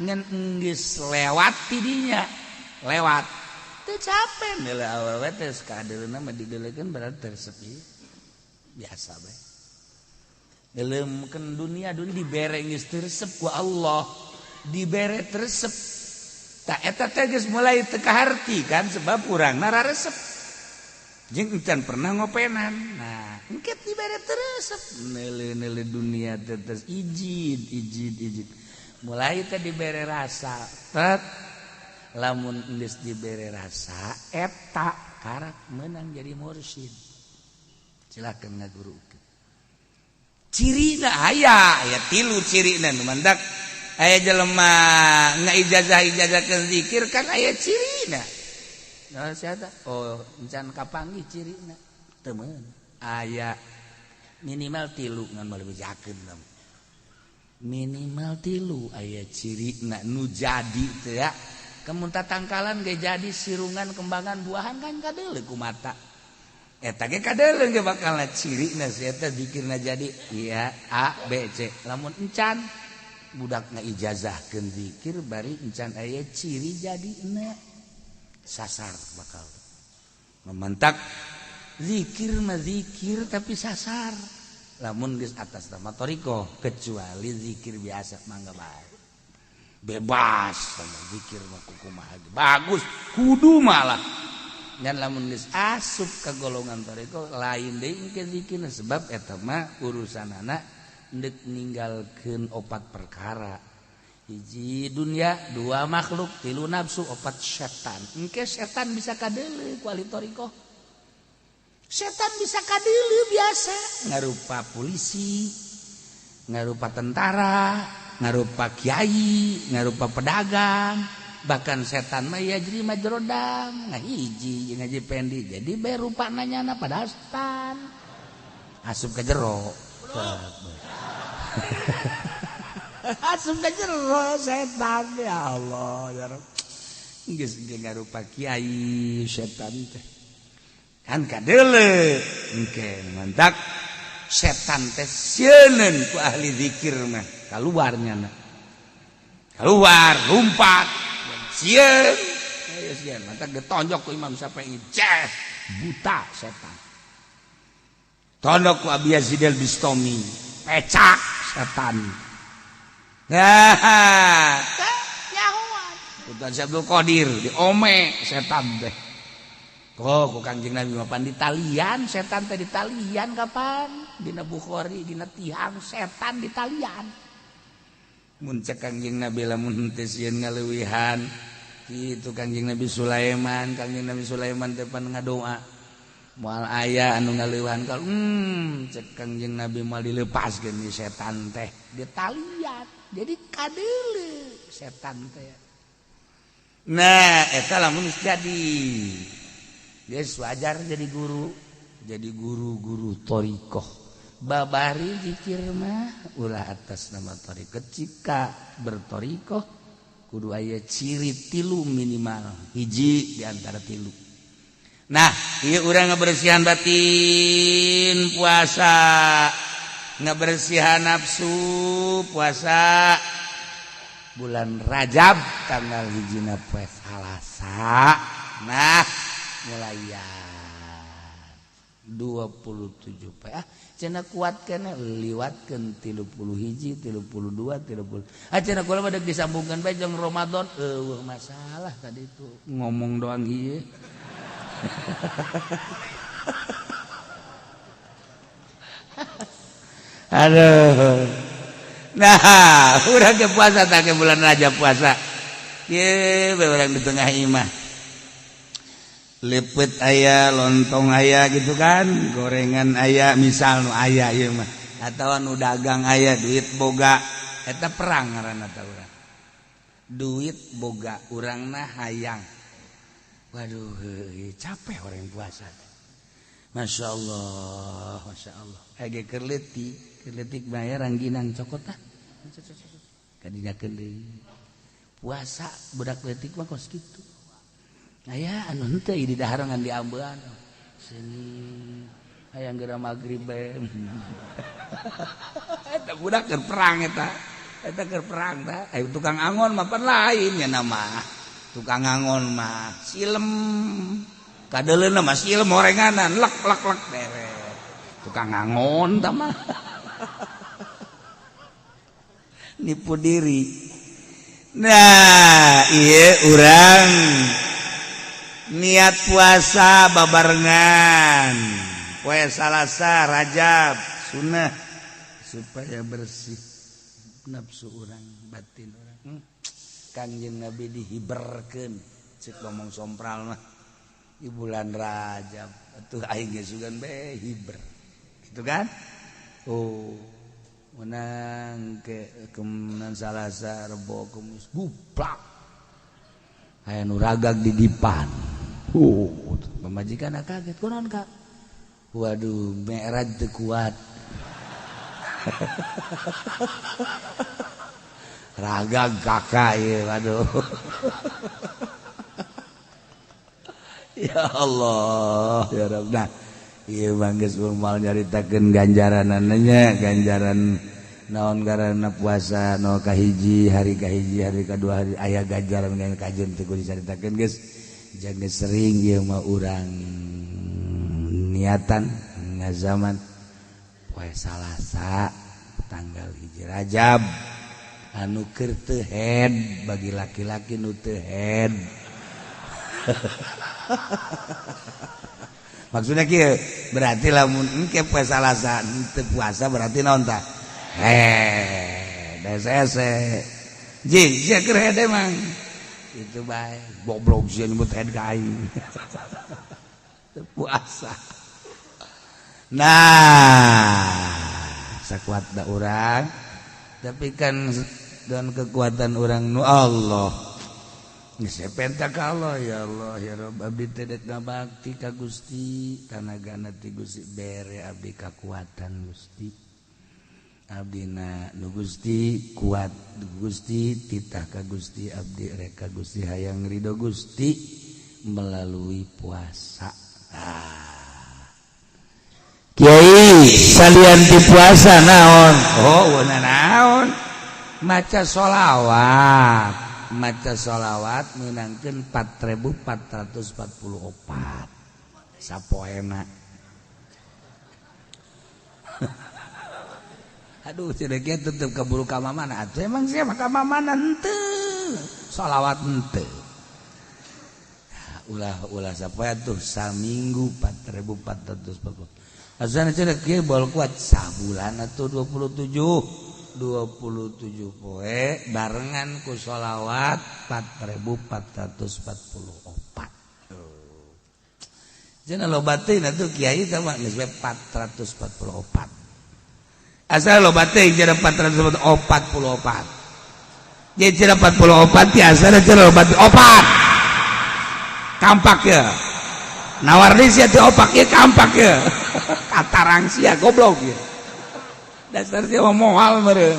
ngan geus lewat tidinya lewat teu capek neuleuh awewe teh sakadeurna mah didelekeun berarti tersepi biasa bae Dalamkan dunia dibere geus teresep ku Allah dibere teresep tak eta teh geus mulai teu kaharti kan sebab urang nararesep jeung encan pernah ngopenan nah engke dibere teresep neuleuh dunia teh ijid mulai teh dibere rasa tet lamun geus dibere rasa eta karak menang jadi mursyid silakan ngagurukeun cirina aya 3 cirina nu mandak aya jelema ngaijazah-ijazahkeun zikir kan aya cirina nah siapa oh encan kapanggih cirina temen aya minimal 3 ngan meureun bejakeun minimal 3 aya cirina nu jadi teh ya kemun tatangkalan ge jadi sirungan kembangan buahan kan kadeuleu ku mata eta ge kadeuleu ge bakalna cirina si eta zikirna jadi iya A B C lamun encan budak ngaijazahkeun zikir bari encan aya ciri jadina sasar bakal mementak zikir mah zikir tapi sasar lamun geus atas nama toriko kecuali zikir biasa mangga bae bebas sama zikir mah kumaha bagus kudu malah dan lamun geus asup ka golongan toriko lain deui engke zikirna sebab eta mah urusanana ndek ninggalkeun 4 perkara hiji dunia 2 makhluk 3 nafsu 4 setan engke setan bisa kadeuleu ku ahli toriko setan bisa kadeuleu biasa ngarupa polisi ngarupa tentara ngarupa kiai ngarupa pedagang bahkan setan mah ya jadi majrodam ngahiji ngaji pendi jadi bae rupana nyana padahal setan asup ka jero asup ka jero setan ya Allah ya Rabb geus ngarupa kiai setan teh kan kadeuleu engke mantak setan teh sieun ku ahli zikir mah kaluar nyana keluar lompat sieun aya sieun mata ditonjok ku Imam Syafi'i ces buta setan tondok ku Abi Yazid al-Bistami pecak setan nah nyahuan Sultan Abdul Qadir diome setan teh kok ku Kangjeng Nabi mah pan di talian setan teh di talian kapan dina Bukhari dina tihang setan di talian mun cek Kangjeng Nabi lamun teu sieun ngaleuwihan kitu Kangjeng Nabi Sulaiman teh pan ngadoa moal aya anu ngaleuwihan kal cek Kangjeng Nabi moal dileupaskeun ni setan teh di talian jadi kadeuleu setan teh nah eta lamun jadi geus wajar jadi guru torikoh babari zikir mah ulah atas nama torikoh cika bertorikoh kudu aya ciri 3 minimal hiji diantara 3 nah ieu urang ngabersihan batin puasa ngabersihan nafsu puasa bulan Rajab tanggal hijina poe Salasa. Nah mulai ya 27 poe cenah kuatkeun liwatkeun 30 hiji 32 30 cenah kula bade disambungkeun bae jeung Ramadan eueuh masalah tadi itu ngomong doang ieu. Aduh. Nah, urang ke puasa tak ke bulan Rajab puasa. Ye, urang di tengah imah. Lipet aya, lontong aya gitu kan, gorengan aya, misal nu aya ieu mah. Atawa nu dagang aya, duit boga. Eta perang ngaranna ta urang. Duit boga, urangna hayang. Waduh, capek orang puasa. Masya Allah, Masya Allah. Age kerletik bayar rangginang cokotah. Kadinya kendeng. Puasa budak letik mah kos kitu. Aya anu henteu di daharangan diambean. Seni hayang geura magrib bae. Eta budak keur perang eta. Eta keur perang tah. Aya tukang angon mah pan lain nya nama. Tukang angon mah silem. Kadeleuna mah silem orenganan lek beres. Tukang angon tah mah. Nipu diri. Nah, ieu urang niat puasa babarengan poe Salasa Rajab sunnah supaya bersih nafsu urang batin urang. Kangjeng Nabi dihiberkeun ceuk ngomong sompral mah di bulan Rajab atuh aing ge sugan bae hiber. Gitu kan? Oh, menang ke kemenan Salasa Rebo Kamis buplak. Aya nu ragag di dipan. Pemajikan kaget kunaon Kak? Waduh, Mi'raj teu kuat. Ragag kakak ieu waduh. Ya Allah, ya Rabb. Nah, ieu mah geus moal nyaritakeun ganjaranna nya, ganjaran naon ngaranna puasa no kahiji hari kadua hari aya ganjaran ngan kajen teu dicaritakeun geus. Jangan sering ieu mah urang niatan ngazaman poe Salasa tanggal hiji Rajab anu keur teu head bagi laki-laki nu teu head. Maksudnya kieu berarti lamun engke poe Salasa teu puasa berarti naon tah? Desese. Jing, sia keur head emang. Itu bae, goblok sih nyebut head kain. Teu puasa. Nah, sakuatna urang tapi kan dengan kekuatan orang nu Allah. Ngesepenta ka Allah ya Allah ya Rabb abdi teh dek ngabakti ka Gusti tanagana ti Gusti bere abdi kakuatan Gusti abdina nu Gusti kuat Gusti titah ka Gusti abdi rek ka Gusti hayang ridho Gusti melalui puasa. Kiai salian ti puasa naon? Oh naon? Maca sholawat. Maca sholawat menangkeun 4.444 sapoena. Aduh cenah kieu tetep kaburu ka mamana atuh emang sia mah ka mamana henteu sholawat henteu. Ulah sapoe atuh saminggu 4.444. Asana cenah kieu bol kuat sabulan atuh 27 poe barengan ku sholawat 4.444. Cenah loba teuing atuh kiai teh mah geus 444. Asal loba teuing cenah 444. Jadi cenah 44 ti asal cenah loba opat. Kampak ya. Nawar deui sia teh opak ieu kampak ya. Katarang sia goblok ya. Dasar dia moal meureun.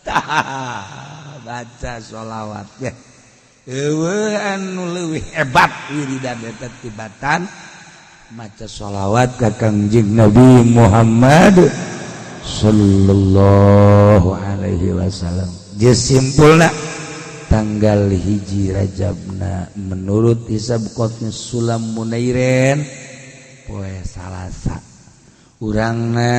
Tah baca sholawat ya. Eueuh anu leuwih hebat wiridan eta tibatan maca sholawat ka Kangjeng Nabi Muhammad sallallahu alaihi wasallam. Geus simpulna tanggal hiji Rajabna menurut hisab qotnya Sulam Munairen poe Salasa urangna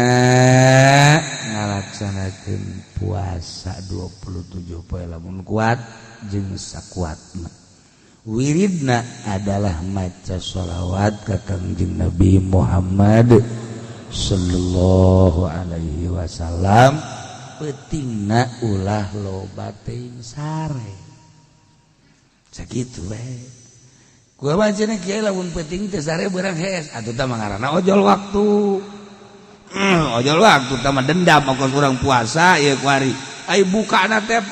ngalaksanakeun puasa 27 poe lamun kuat jeung sakuatna. Wiridna adalah maca sholawat ka Kangjeng Nabi Muhammad sallallahu alaihi wasallam. Petingna ulah loba teuing sare sakitu we. Gua bacana kieu lamun peuting teu sare beurang hees atuh tah mangarana ojol waktu. Ojol waktu tah mah dendam ongkos urang puasa ieu kuari. Ai bukana teh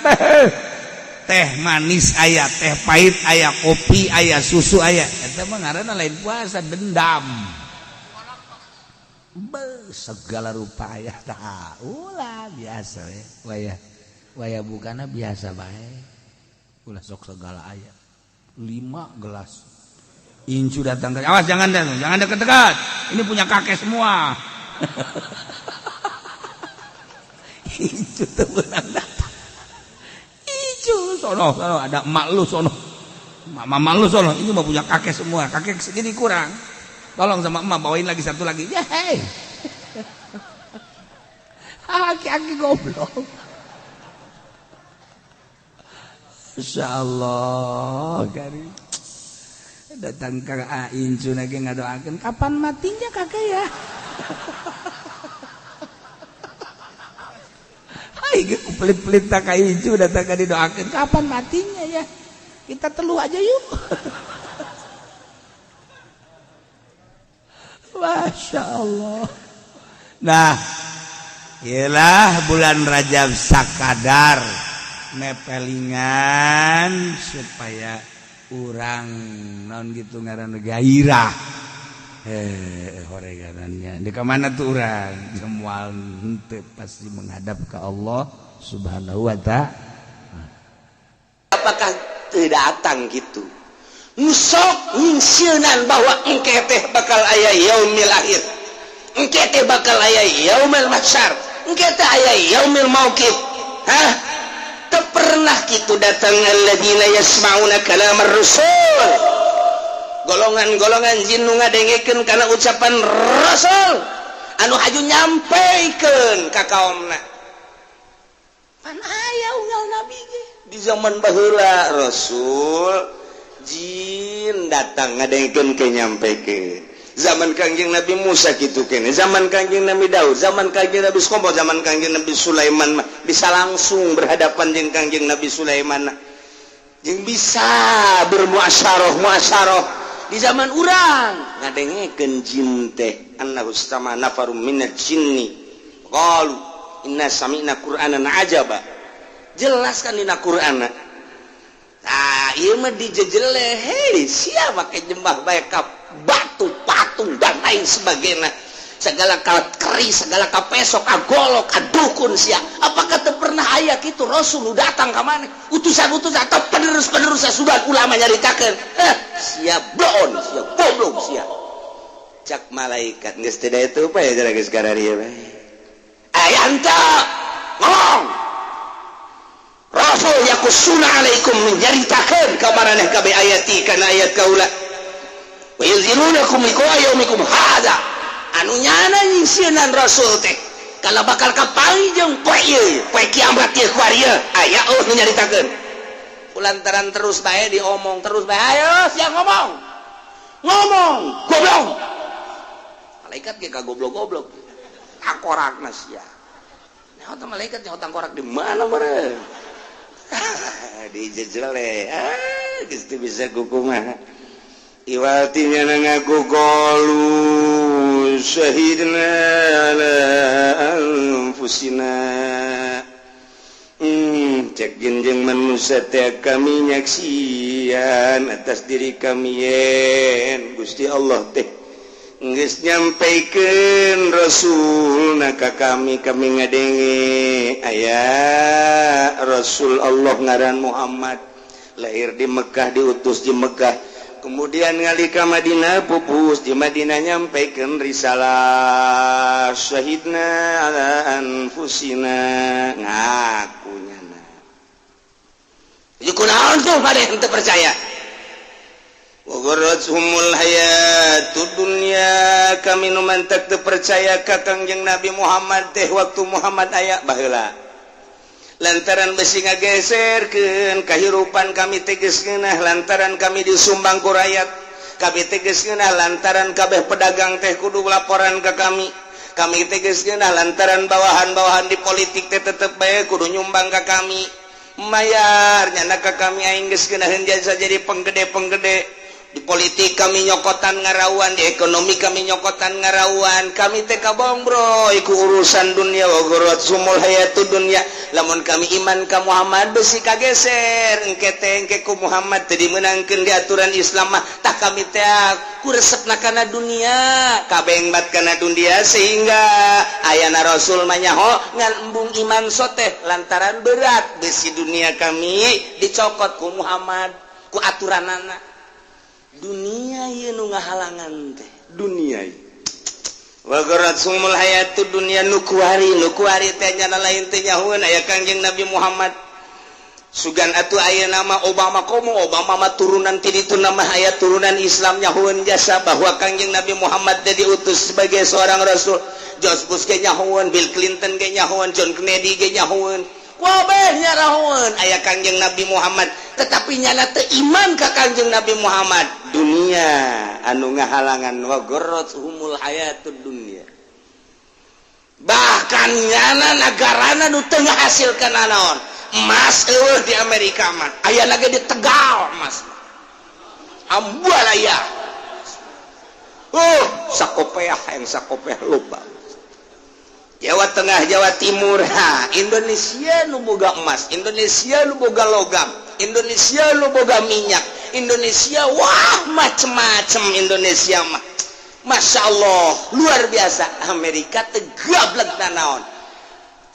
teh manis aya, teh pahit aya, kopi aya, susu aya. Eta mah ngaranna lain puasa, dendam. Segala rupa aya tah ulah biasa we. Waya bukana biasa bae. Ulah sok segala aya. 5 gelas. Incu datang ke awas jangan dekat-dekat. Ini punya kakek semua. Incu teu beunang datang. Incu sono ada emak lu sono. Mama lu sono. Ini mah punya kakek semua. Kakek segini kurang. Tolong sama emak bawain lagi satu lagi. Ya hei. Aki-aki goblok. Insyaallah kari. Datang ke Incu lagi ngadoakeun kapan matinya kakek ya. Hai pelit-pelit tak ka Incu datang ka didoakeun kapan matinya ya. Kita teluh aja yuk. Masya Allah. Nah, ialah bulan Rajab sakadar nepelingan supaya urang naon gitu ngaranna gairah. Horeganannya. Di mana tuh urang? Jemual henteu pasti menghadap ke Allah Subhanahu wa ta'ala. Apakah tidak datang gitu? Nusok nyinseunan bahwa engke teh bakal aya yaumil akhir. Engke teh bakal aya yaumil mahsyar. Engke teh aya yaumil mauqif. Hah? Teu pernah kitu datang alladzina yasmauna kalamar rasul. Golongan-golongan jin nu ngadengekeun kana ucapan rasul anu haju nyampaikeun ka kaumna. Pan aya unggal nabi ge di zaman baheula rasul jin datang ngadengkeun ke nyampikeun. Zaman Kangjeng Nabi Musa kitu kene, zaman Kangjeng Nabi Daud, zaman Kangjeng Nabi Skomo, zaman Kangjeng Nabi Sulaiman bisa langsung berhadapan jeung Kangjeng Nabi Sulaiman. Jeung bisa bermuasyarah di zaman urang ngadengekeun jin teh annahu istama nafarum minal jinni qalu inna sami'na qur'anan ajaba. Jelaskan dina Qur'ana. Nah, ieu mah dijejele hei sia make jembah bae ka batu patung dan lain sebagainya. Segala keri, segala kapesok, kagolok, kadukun sia. Apakah teu pernah aya kitu rasul datang ka maneh? Utusan-utusan atau penerus-penerus sudah ulama nyaritakeun. Sia blon, sia goblok sia. Cak malaikat geus teu daya teu bae jara geus kararieu bae. Ayanta ngomong. Rasul yakusuna alaikum menjaritakeun ka maraneh kabeh ayati kana ayat kaula. Wa yunzirunakum liqa'a yaumikum hadza. Anu nyana nyisieun rasul teh kalau bakal kapangi jeung poe ieu, poe kiamat ieu kuarieu aya nu nyaritakeun. Kulantaran terus bae diomong terus bae ayo sia ngomong. Ngomong, goblok. Malaikat ge kagoblok-goblok. Tangkorakna sia. Nyaho teh malaikat nyaho tangkorak di mana meureun? Dijejele. Geus teu bisa kukumaha. Iwatinya ngaku qalu syahidna ala anfusina. Cek jenjeng manusia teh kami nyaksian atas diri kami yen Gusti Allah teh geus nyampaikeun rasul ka kami ngadenge aya Rasul Allah ngaran Muhammad lahir di Mekah diutus di Mekah kemudian ngali ka Madinah pupus di Madinah nyampaikan risalah syahidna ala anfusina ngakunya ieu kunaon tuh pada henteu percaya wa gharrathumul hayatud dunya kami nu mantak teu percaya ka Kangjeng Nabi Muhammad teh waktu Muhammad aya baheula lantaran besi ngageserkeun kahirupan kami teges ngeunah lantaran kami disumbang ku rakyat kami teges ngeunah lantaran kabeh pedagang teh kudu laporan ka kami teges ngeunah lantaran bawahan-bawahan di politik teh tetep bae kudu nyumbang ka kami mayar nyana ka kami aing geus geunaheun jasa jadi penggede-penggede di politik kami nyokotan ngarawan di ekonomi kami nyokotan ngarawan kami teh kabong bro iku urusan dunia wa gharratsumul hayatud dunya lamun kami iman ka Muhammad besi kageser engke ku Muhammad teu dimeunangkeun di aturan Islam mah tah kami teh ku resepna kana dunia kabengbat kana dunia sehingga ayana Rasul mah nyaho ngan embung iman soteh lantaran berat besi dunia kami dicokot ku Muhammad ku aturanana dunia ieu nu ngahalangan teh dunia ieu wa gharratsumul hayatud dunya nu kuari teh nyana lain teh nyahoeun aya Kangjeng Nabi Muhammad sugan atuh aya nama Obama mah turunan ti ditu nama aya turunan Islam nyahoeun jasa bahwa Kangjeng Nabi Muhammad teh diutus sebagai seorang rasul George Bush ge nyahoeun Bill Clinton ge nyahoeun John Kennedy ge nyahoeun kabeh nyarahoeun aya Kangjeng Nabi Muhammad tetapi nyana teu iman ka Kangjeng Nabi Muhammad dunia anu ngahalangan wa gharrathumul hayatud dunya bahkan nyana nagarana nu teu ngahasilkeun naon emas eueuh di Amerika mah aya lagi di Tegal emas ambual aya sakopeah yang sakopeah loba Jawa Tengah, Jawa Timur, Indonesia nu boga emas, Indonesia nu boga logam, Indonesia nu boga minyak, Indonesia wah macem-macem Indonesia mah, masya Allah luar biasa. Amerika tegablek naon,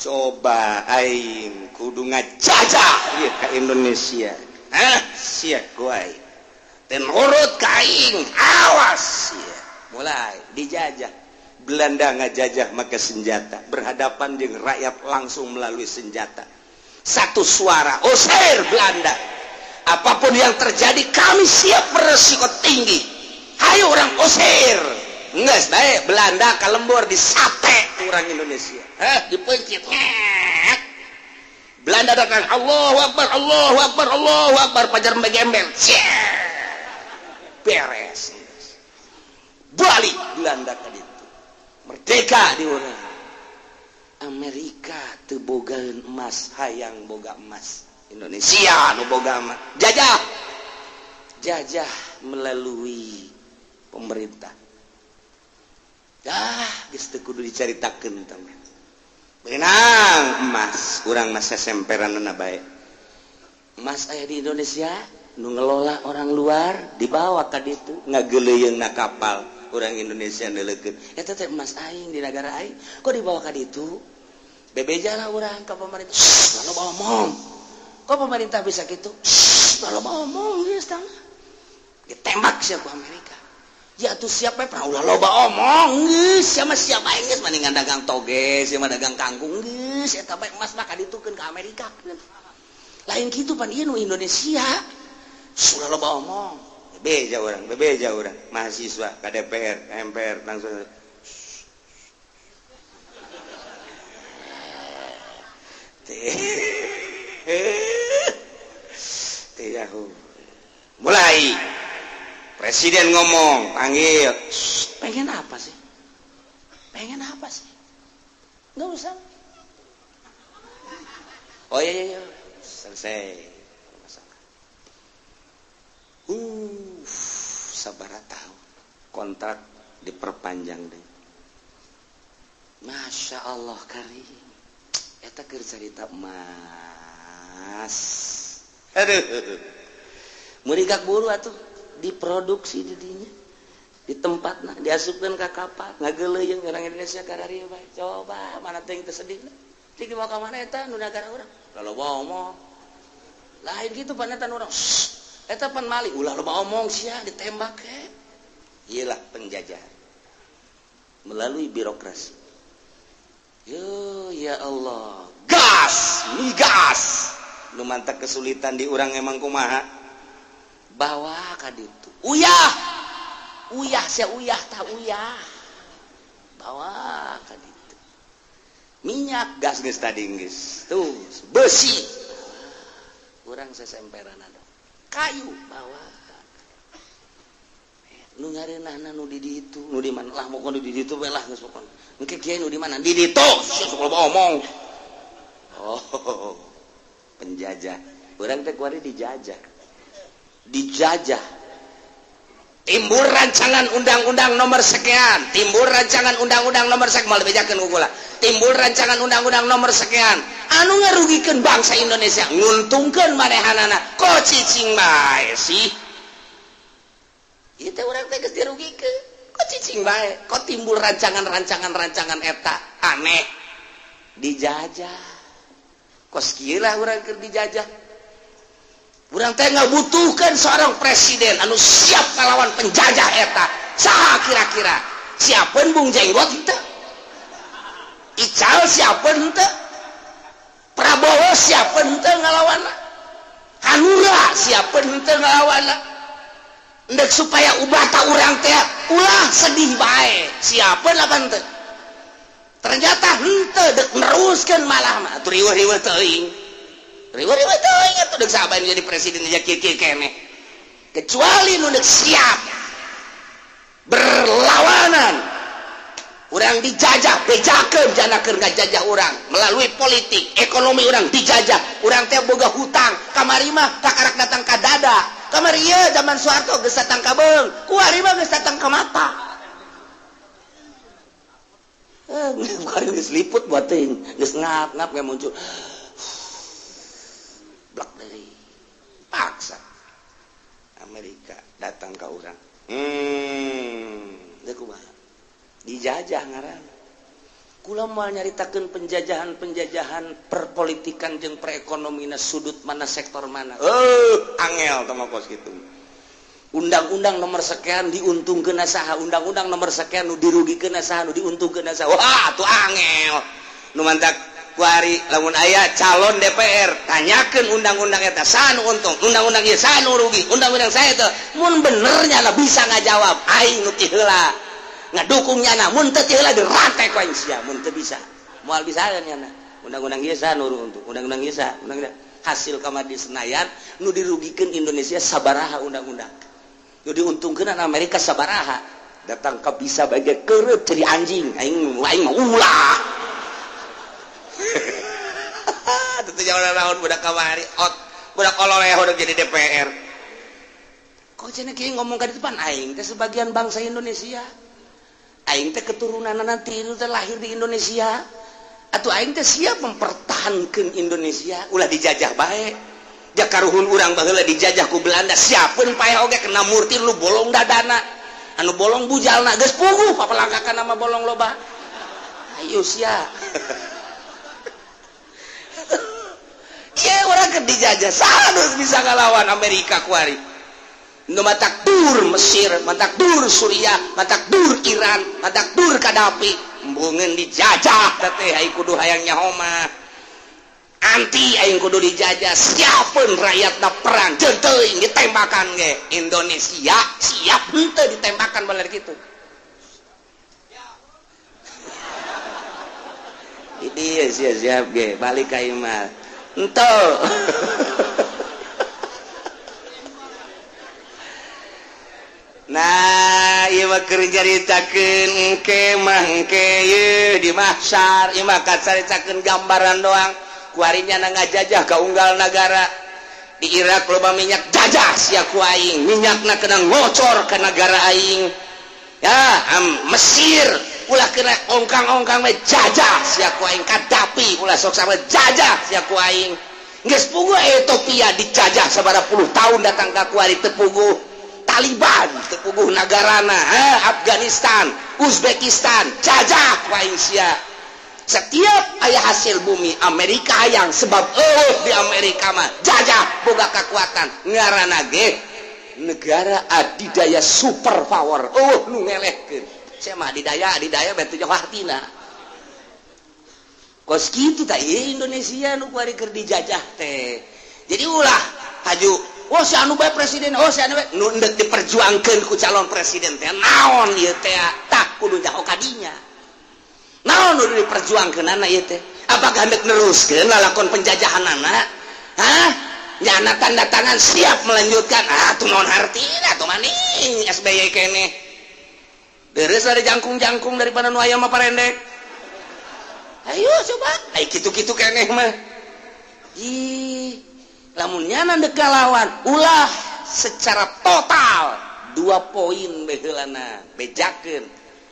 coba aing kudu ngajajah ieu ka Indonesia, siap kuai, ten urut ka aing awas, mulai dijajah. Belanda ngajajah make senjata berhadapan dengan rakyat langsung melalui senjata satu suara usir Belanda apapun yang terjadi kami siap beresiko tinggi hayo orang usir nges baik Belanda kalembur disate orang Indonesia dipencit Belanda datang Allahu Akbar Allahu Akbar Allahu Akbar pajar megembel beres balik Belanda ke ditu merdeka di urang Amerika teu bogaeun emas hayang boga emas Indonesia nu boga emas jajah melalui pemerintah geus teu kudu dicaritakeun teman beunang emas urang mah sesemperanna bae emas aya di Indonesia nu ngelola orang luar dibawa ka ditu ngageuleuyeungna kapal orang Indonesia neulekeun eta teh emas aing di negara aing kok dibawa ka ditu bebejalah urang ka pemerintah lalu ngomong kok pemerintah bisa kitu lalu ngomong geus tah ditembak sia ku Amerika ya atuh siapa pernah ulah loba omong geus sia mah siapa aing geus mendingan dagang toge sia mah dagang kangkung geus eta bae emas mah kaditukeun ka Amerika lain kitu pan ieu nu Indonesia ulah loba omong bebeja orang mahasiswa ke DPR ke MPR langsung mulai presiden ngomong panggil pengen apa sih nggak usah oh iya selesai sabaraha tahun kontrak diperpanjang deh Masya Allah karim eta keur carita emas aduh murigak buru atuh diproduksi di dinya di tempatna diasupkeun ka kapal ngageuleuyeung orang Indonesia kararieu bae coba mana teh teu sedih dik dibawa ka mana eta nu negara urang kalau ngomong lain gitu panetan urang eta pan mali ulah loba omong sia ditembak iyalah penjajah melalui birokrasi. Yo ya Allah gas migas nu mantak kesulitan di urang emang kumaha bawa ka ditu uyah sia uyah tah uyah bawa ka ditu minyak gas geus tadi geus tuh besi urang sesemperan ada kayu bawa nu ngareunahna nu di ditu nu di mana lah mokon di ditu we lah geus pokon engke kieu nu di mana di ditu sok omong oh penjajah urang teh kuari dijajah timbul rancangan undang-undang nomor sekian timbul rancangan undang-undang nomor sekian mal bejakeun ukula timbul rancangan undang-undang nomor sekian anu ngarugikeun bangsa Indonesia nguntungkeun manehanana kok cicing bae sih ieu teh urang teh geus dirugikeun kok cicing bae kok timbul rancangan eta aneh dijajah kos kieu lah urang keur dijajah urang teh ngabutuhkeun seorang presiden anu siap ngalawan penjajah eta saha kira-kira siapeun Bung Jenggot henteu Ical siapeun henteu Prabowo siapeun henteu ngalawanna Hanura siapeun henteu ngalawanna endek supaya ubata urang teh ulah sedih bae siapeun apa henteu ternyata henteu dek neruskeun malah mah atuh riweuh-riweuh teuing riweuh-riweuh teuing atuh deuk saha jadi presiden aja kieu-kieu keneh kecuali nu deuk siap berlawanan urang dijajah bejakeun janakeun ngajajah urang melalui politik ekonomi urang dijajah urang teh boga hutang kamari mah takarak datang ka dada kamari ieu zaman Soeharto geus datang ka beung kuari mah geus datang ka mata kuari geus liput buat teuing geus ngap-ngap ge muncul blak dari paksa Amerika datang ke orang dia kumaha dijajah ngaran kula moal nyaritakeun penjajahan perpolitikan jeung perekonomian sudut mana sektor mana angel tama kos kitu undang-undang nomor sekian diuntungkeun saha undang-undang nomor sekian nu dirugikeun saha nu diuntungkeun saha wah atuh angel nu mantak kuari lamun aya calon DPR tanyakeun undang-undang eta saha nu untung undang-undang ieu saha nu rugi undang-undang saya teh mun benernya lah bisa ngajawab aing nu ti heula ngadukung nyana mun teu ti heula dirate ku aing sia mun teu bisa moal bisa nyana undang-undang ieu saha nu untung undang-undang ieu saha undang-undang hasil kamar di Senayan nu dirugikeun Indonesia sabaraha undang-undang nu diuntungkeun Amerika sabaraha datang ka bisa bage keureup ceri anjing aing mah ulah tentu jangan naon budak kamari budak ololeh udah jadi DPR kok cenah kieu ngomong ka di depan aing teh sebagian bangsa Indonesia aing teh keturunanna tilu teh lahir di Indonesia atuh aing teh siap mempertahankeun Indonesia ulah dijajah bae jakaruhun urang baheula dijajah ku Belanda siapeun paeh oge kena murti lu bolong dadana anu bolong bujalna geus puguh papalangkakan nama bolong loba ayo sia ya orang ke dijajah saha bisa ngalawan Amerika kuari nu matak dur Mesir matak dur Suriah matak dur Iran matak dur Kadafi embungeun dijajah teh aing kudu hayang nyaho mah anti aing kudu dijajah siapeun rakyatna perang ceun teuing ditembakan ge Indonesia siap henteu ditembakan baler kitu ini siap ge balik ka imah entol nah ieu mah keur nyaritakeun kemah engke di mahsyar ieu mah kacaritakeun gambaran doang kuarinya ngajajah ka unggal negara di Irak loba minyak jajah sia ku aing minyakna kena ngocor ke negara aing ya Mesir ulah kena ongkang-ongkang we jajah sia ku aing Kadafi ulah sok sama jajah sia ku aing geus puguh Ethiopia dijajah sabaraha puluh tahun datang ka kuari teu puguh Taliban teu puguh nagarana Afghanistan Uzbekistan jajah ku aing sia setiap ayah hasil bumi Amerika hayang sebab di Amerika mah jajah boga kekuatan ngaranna ge negara adidaya superpower nu ngelehkeun saya mah adidaya betul jeung hartina kos kitu tah ieu Indonesia nu kuari keur dijajah teh jadi ulah haju si anu bae presiden si anu bae nu endek diperjuangkeun ku calon presiden teh naon ieu teh tah kudu nyaho kadinya naon nu diperjuangkeunana ieu teh apakah hendak neruskeun lalakon penjajahanana nyana tanda tangan siap melanjutkan tuh naon hartina tuh maning SBY keneh beres ada jangkung-jangkung daripada nu aya mah parendek ayo coba kitu-kitu keneh mah lamun nyana dek ngalawan ulah secara total 2 poin baheulana bejakeun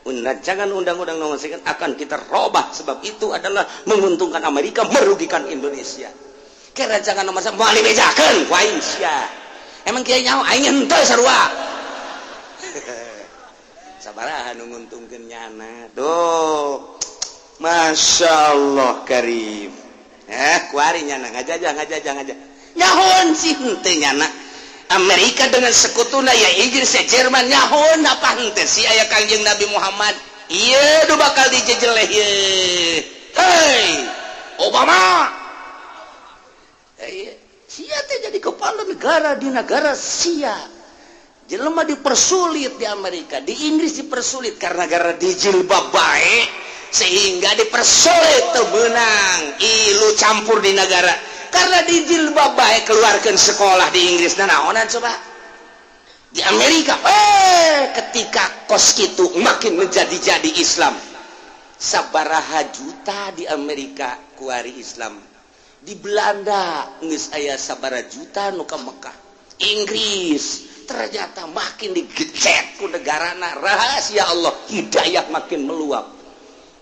rancangan undang-undang nomor sekian akan kita robah sebab itu adalah menguntungkan Amerika merugikan Indonesia ke rancangan nomor mau dibejakeun ku aing sia emang kieu nyaho aing henteu sarua sabaraha nu nguntungkeun nyana tuh Masya Allah karim kuari nyana ngajajah nyahon sih henteu nyana Amerika dengan sekutuna ya Inggris ya Jerman nyahon apa henteu si aya Kangjeng Nabi Muhammad ieu nu bakal dijejeleh ieu hei Obama sia teh jadi kepala negara di negara sia jelema dipersulit di Amerika di Inggris dipersulit karena negara dijilbab bae sehingga dipersulit teu meunang ilu campur di negara karena di jilbab bae keluarkan sekolah di Inggris dan naonan coba di Amerika ketika kos kitu makin menjadi Islam sabaraha juta di Amerika kuari Islam di Belanda geus aya sabaraha juta nu ka Mekah Inggris ternyata makin digecet ku negarana rahasia Allah hidayah makin meluap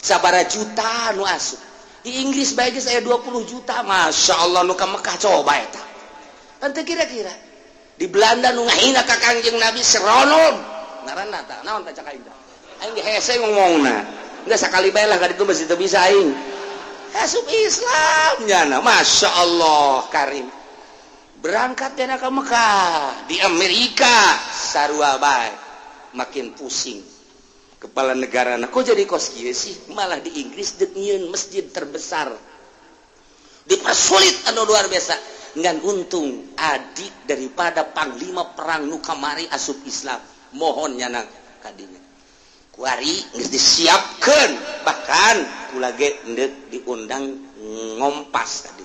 sabaraha juta nu asup di Inggris bae saya 20 juta Masya Allah nu ka Mekah coba eta ente kira-kira di Belanda nu ngahina ka Kangjeng Nabi seronon ngaranna tah naon tah cak aing aing hese ngomongna geus sakali bae lah ka ditu masih teu bisa aing asup Islam nyana Masya Allah karim berangkat dana ka Mekah di Amerika sarua bae makin pusing kepala negara kok jadi kos kieu sih malah di Inggris nyieun masjid terbesar dipersulit anu luar biasa ngan untung adik daripada panglima perang nu kamari asup Islam mohon nyana kadinya kuari geus disiapkeun bahkan kula ge endek diundang ngompas tadi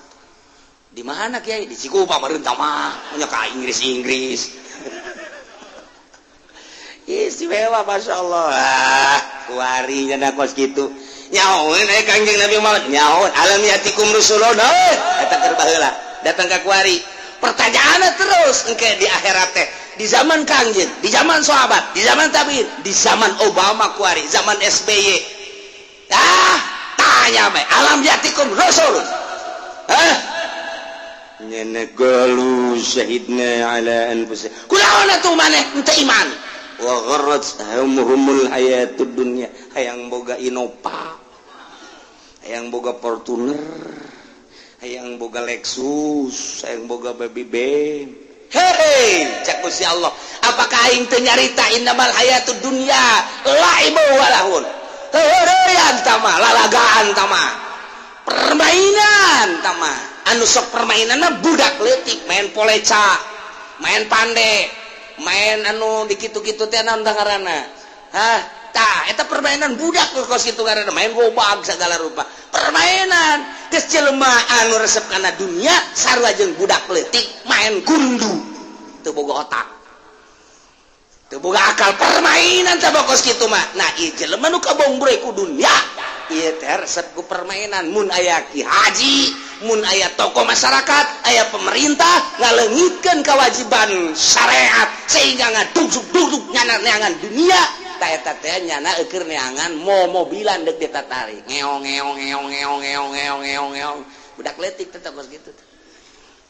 di mana kiai di Cikupa meureun tah mah nya ka Inggris istimewa Masya Allah kuari nyana kos gitu nyahoun Kangjeng Nabi Muhammad nyahoun alam yatikum rusulun eta keur baheula datang ka kuari pertanyaanna terus engke di akhirat teh di zaman Kangjeng di zaman sahabat di zaman tabiin di zaman Obama kuari zaman SBY tanya bae alam yatikum rusulun nyana qalu syahidna ala anfusina kunaon atuh maneh henteu iman wa gharratuhumul hayatud dunya hayang boga Innova hayang boga Fortuner hayang boga Lexus hayang boga Baby Bem hei cak Gusti Allah apakah aing teu nyarita innamal hayatud dunya laibu walahun heureuyang tama lalagaan tama permainan tama anu sok permainanna budak leutik main poleca main pande main anu di kitu-kitu teh naon ngaranna eta permainan budak kos kitu ngaranna main gobag segala rupa permainan geus jelema anu resep kana dunya sarua jeung budak leutik main gundu teu boga otak teu boga akal permainan teh kos kitu mah nah ieu jelema nu kabongbre ku dunya ieu teh resep ku permainan mun aya ki haji mun aya tokoh masyarakat aya pemerintah ngaleungitkeun kewajiban syariat sehingga ngaduduk nyana-neangan dunia ta eta teh nyana eukeur neangan mobilan deuk ditatarik ngeong budak leutik teh kos kitu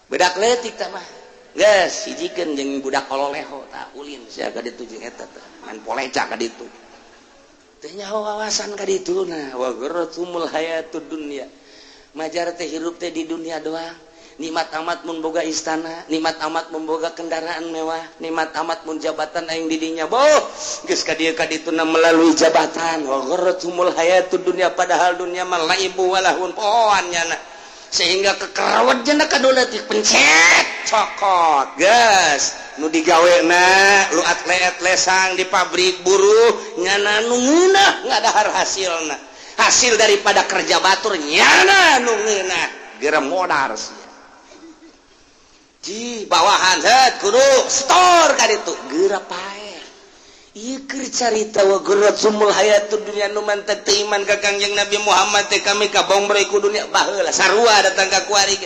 budak leutik teh mah geus hijikeun jeung budak kololeho tah ulin sia ka ditu jeung eta teh main poleca ka ditu tanya wawasan ka ditu nah wa gharratumul hayatud dunya majar teh hirup teh di dunia doang nikmat amat mun boga istana nikmat amat mun boga kendaraan mewah nikmat amat mun jabatan aing di dinya boh geus ka dieu ka dituna melalui jabatan wa gharratumul hayatud dunya padahal dunia mah laibu walahun poannya nah sehingga kekerawat jana kadolatik pencet cokot gas nu digawena lu atlet sang di pabrik buruh nyana nu ngeunah ngadahar hasilna hasil daripada kerja batur nyana nu ngeunah geura modar sia ji bawahan het kudu store ka ditu geura pae ieu keur carita wa gharratumul hayatud dunya nu mantep teu iman ka Kangjeng Nabi Muhammad teh kami kabombre ku dunia baheula sarua datang ka kuari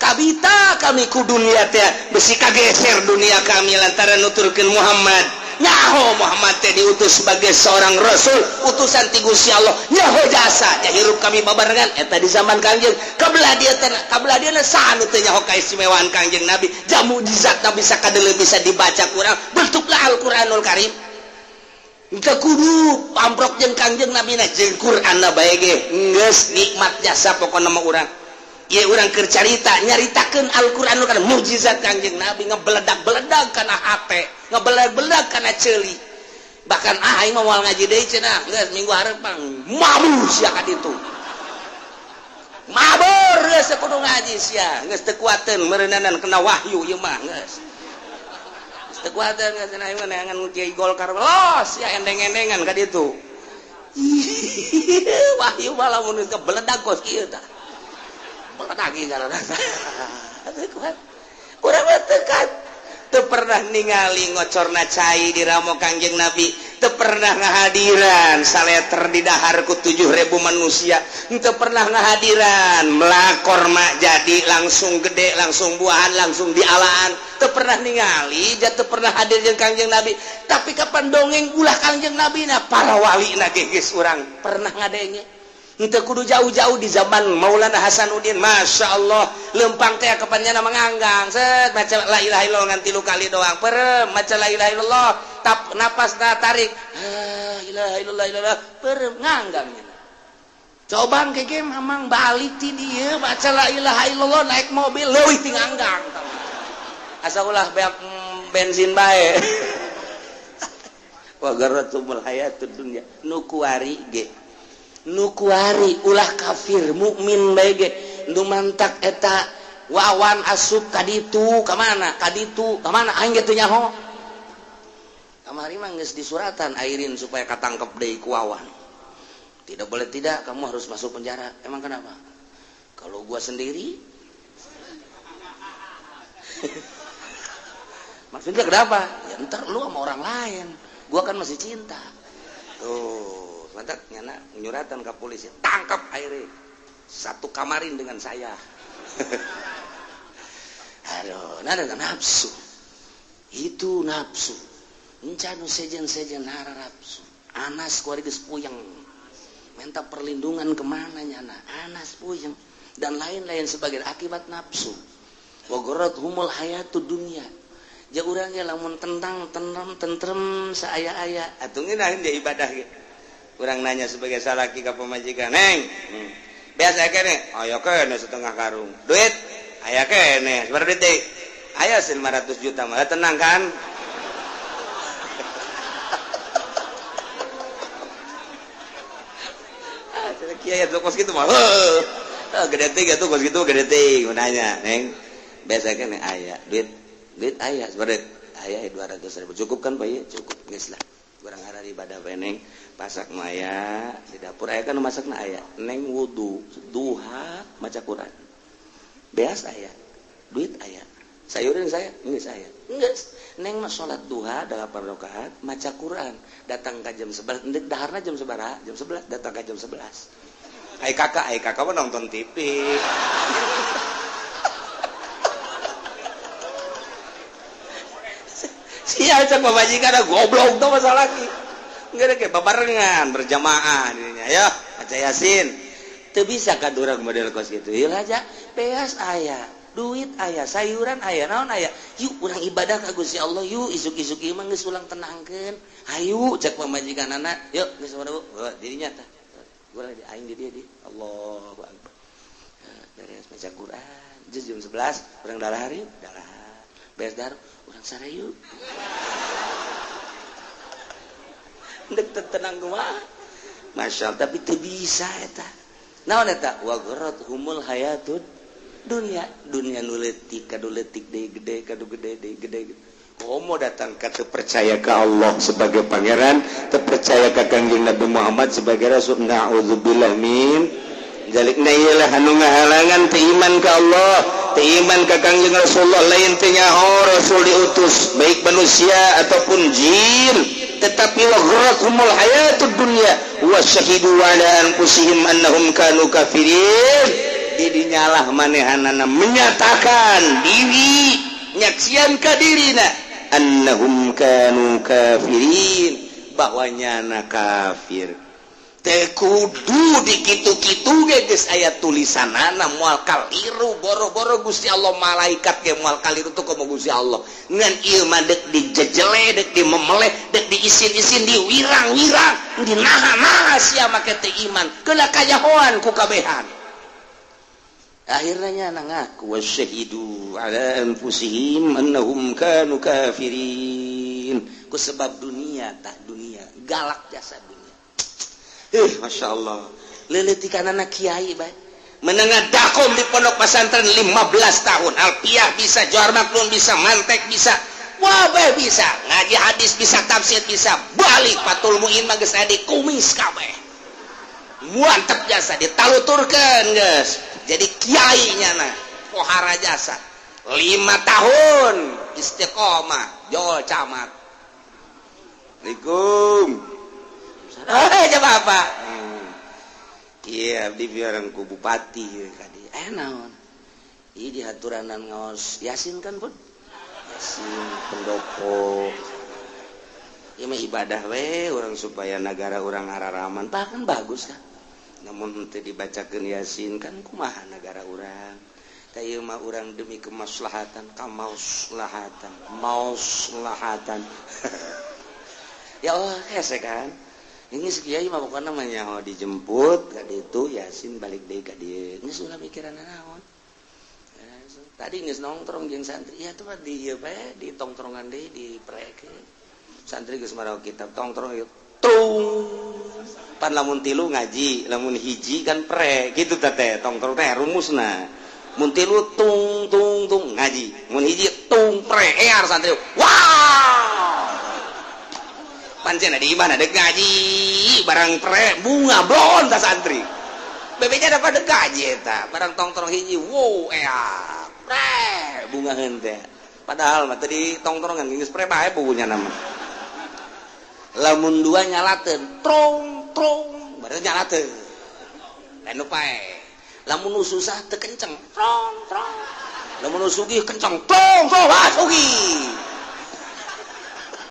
kabita kami ku dunia teh besi kageser dunia kami lantaran nuturkeun Muhammad nyaho Muhammad teh diutus sebagai seorang rasul utusan ti Gusti Allah nyaho jasa nya hirup kami babarengan eta di zaman Kangjeng kabelah dia sanu teh nyaho kaistimewaan Kangjeng Nabi jamu mukjizatna bisa kadeuleum bisa dibaca kurang bentuklah Al-Qur'anul Karim kita kudu pamprok jeung Kangjeng Nabi na jeung Qur'anna bae ge geus nikmat jasa pokona mah urang ieu urang keur carita nyaritakeun Al-Qur'anul Karim mukjizat Kangjeng Nabi ngebeledak-beledak kana hate ngebeledak-beledak kana ceuli bahkan aing mah moal ngaji deui cenah geus minggu hareup mabur sia ka ditu mabur geus kudu ngaji sia geus teu kuateun meureunanan kena wahyu ieu mah geus tekuatan nggak senang mana ngan kiai Golkar los ya endeng-endengan ka ditu wahyu malah mun kebeledak kos kieu tah beledak ieu karana tekuat urang mah teu pernah ningali ngocorna cai di ramo Kangjeng Nabi teu pernah ngahadiran saleter di dahar ku 7.000 manusia teu pernah ngahadiran melakor mak jadi langsung gede langsung buahan langsung dialaan teu pernah ningali teu pernah hadir jeung Kangjeng Nabi tapi kapan dongeng ulah Kangjeng Nabi na para wali na geus urang pernah ngadenge teu kudu jauh-jauh di zaman Maulana Hasanuddin Masya Allah lempang teh kapannya manganggang set maca la ilaha illallah ngan 3 kali doang perem maca la ilaha illallah tap napasna tarik la ilaha illallah perem nganggang coba keke mamang balik ti dieu baca la ilaha illallah naik mobil leuwih ti nganggang asa ulah beak bensin bae wa gharratumul hayatud dunya nu kuari ge nukuari ulah kafir mukmin bae ge nu mantak eta wawan asup kaditu ka mana aing ge teu nyaho kamari mah geus disuratan airin supaya katangkep deui ku wawan tidak boleh tidak kamu harus masuk penjara emang kenapa kalau gua sendiri maksudnya kenapa ya ntar lu sama orang lain gua kan masih cinta tuh mantak nyana nyuratan ke polisi tangkap aire satu kamarin dengan saya aduh nada nafsu itu nafsu encanu sejen hara nafsu anas kuari geus puyeng minta perlindungan kemana nyana anas puyeng dan lain-lain sebagai akibat nafsu wa gharrathumul hayatud dunya ja urang ge lamun tentrem saaya-aya atuh ngeunaheun dia ibadah ge urang nanya sebagai salaki ka pamajikan neng biasa kene aya kene setengah karung duit aya kene sabar duit deui aya 500 juta mah tenang kan kieu atuh kos kitu mah gede teh atuh kos kitu gede teh nanya neng biasa kene aya duit aya sabar duit aya 200.000 cukup kan Pak ieu cukup geus lah urang ada ibadah bae neng pasak maya di dapur aya kan masakna aya neng wudu duha maca Quran beas aya duit aya sayuran saya geus aya geus neng mah salat duha 8 rakaat maca Quran datang ka jam 11 endek daharna jam sabaraha jam 11 datang ka jam 11 ai kakak mah nonton TV sia cak pamajikan goblok tuh masalah lagi enggak ada kayak babarengan berjamaah dirinya ya baca Yasin teu bisa ka urang model kos kitu ieu aja beas aya duit aya sayuran aya naon aya yuk urang ibadah ka Gusti Allah yuk isuk-isuk ieu mah geus ulang tenangkeun hayu cek pamajikan anak yuk geus mana Bu dirinya tah urang di aing di dia di Allahu akbar beres baca Quran jam 11 urang dalahar yuk dalahar beres dar urang sarayu ndek tenang kumaha masyaallah tapi teu bisa eta naon eta wa gharat humul hayatud dunia nu leutik kadu leutik deui gede kadu gede deui gede komo datang ka teu percaya ka Allah sebagai pangeran teu percaya ka Kangjeng Nabi Muhammad sebagai rasul naudzubillah min jalikna ieu lah anu ngahalangan teu iman ka Allah teu iman ka Kangjeng Rasulullah lain teu nyaho rasul diutus baik manusia ataupun jin tetapi wa gharrakumul hayatud dunya wa syahidu ala anfusihim annahum kanu kafirin dinyalah manehanana menyatakan diri nyaksian ka dirina annahum kanu kafirin bahwanya na kafir teh kudu dikitu-kitu ge geus aya tulisanana moal kaliru boro-boro Gusti Allah malaikat ge moal kaliru teh komo Gusti Allah ngan ieu mah deuk dijejele deuk dimemeleh deuk diisin-isin diwirang-wirang dinaha-naha sia make teh iman keula kajahoan ku kabehan akhirnya ngaku wasyahidu ala anfusihim annahum kanu kafirin ku sebab dunia tak dunia galak jasa dunia Masya Allah leletikanana kiai bae menengah dakom di pondok pesantren 15 tahun alfiah bisa johar maklum bisa mantek bisa wabah bisa ngaji hadis bisa tafsir bisa balik patul muin mah geus aya di kumis kabeh muantep jasa ditaluturkeun geus jadi kiainya nah pohara jasa 5 tahun istiqomah jol camat Assalamualaikum coba apa iya di biaran ku bupati kadi naon ieu di haturanan ngaos yasin kan Bud yasin pendopo ieu mah ibadah we urang supaya negara urang araraman bahkan bagus kan namun teu dibacakeun yasin kan kumaha negara urang ka ieu mah urang demi kemaslahatan mauslahatan ya Allah hese kan ini si kiai mah pokona mah nyaho dijemput ka ditu yasin balik deui ka dieu geus ulah mikiran naon tadi geus nongkrong jeung santri ya tuh di ieu bae di tongkrongan deui diprekeun santri geus maraos kitab tongkrong ieu tung pan lamun tilu ngaji lamun hiji kan pre gitu teh tongkrong teh rumusna mun tilu tung tung tung ngaji mun hiji tung pre ear santri wow pancen di mana dek ngaji barang pre bunga blon ta santri bebenya dapat dek ngaji eta barang tongkrong hiji wow ear pre bunga henteu padahal mah tadi tongkrongan geus pre bae bukunya nama lamun dua nyalateun trong trong baru nyalateun lain pae lamun nu susah teu kenceng trong trong lamun nu sugih kenceng trong trong sugih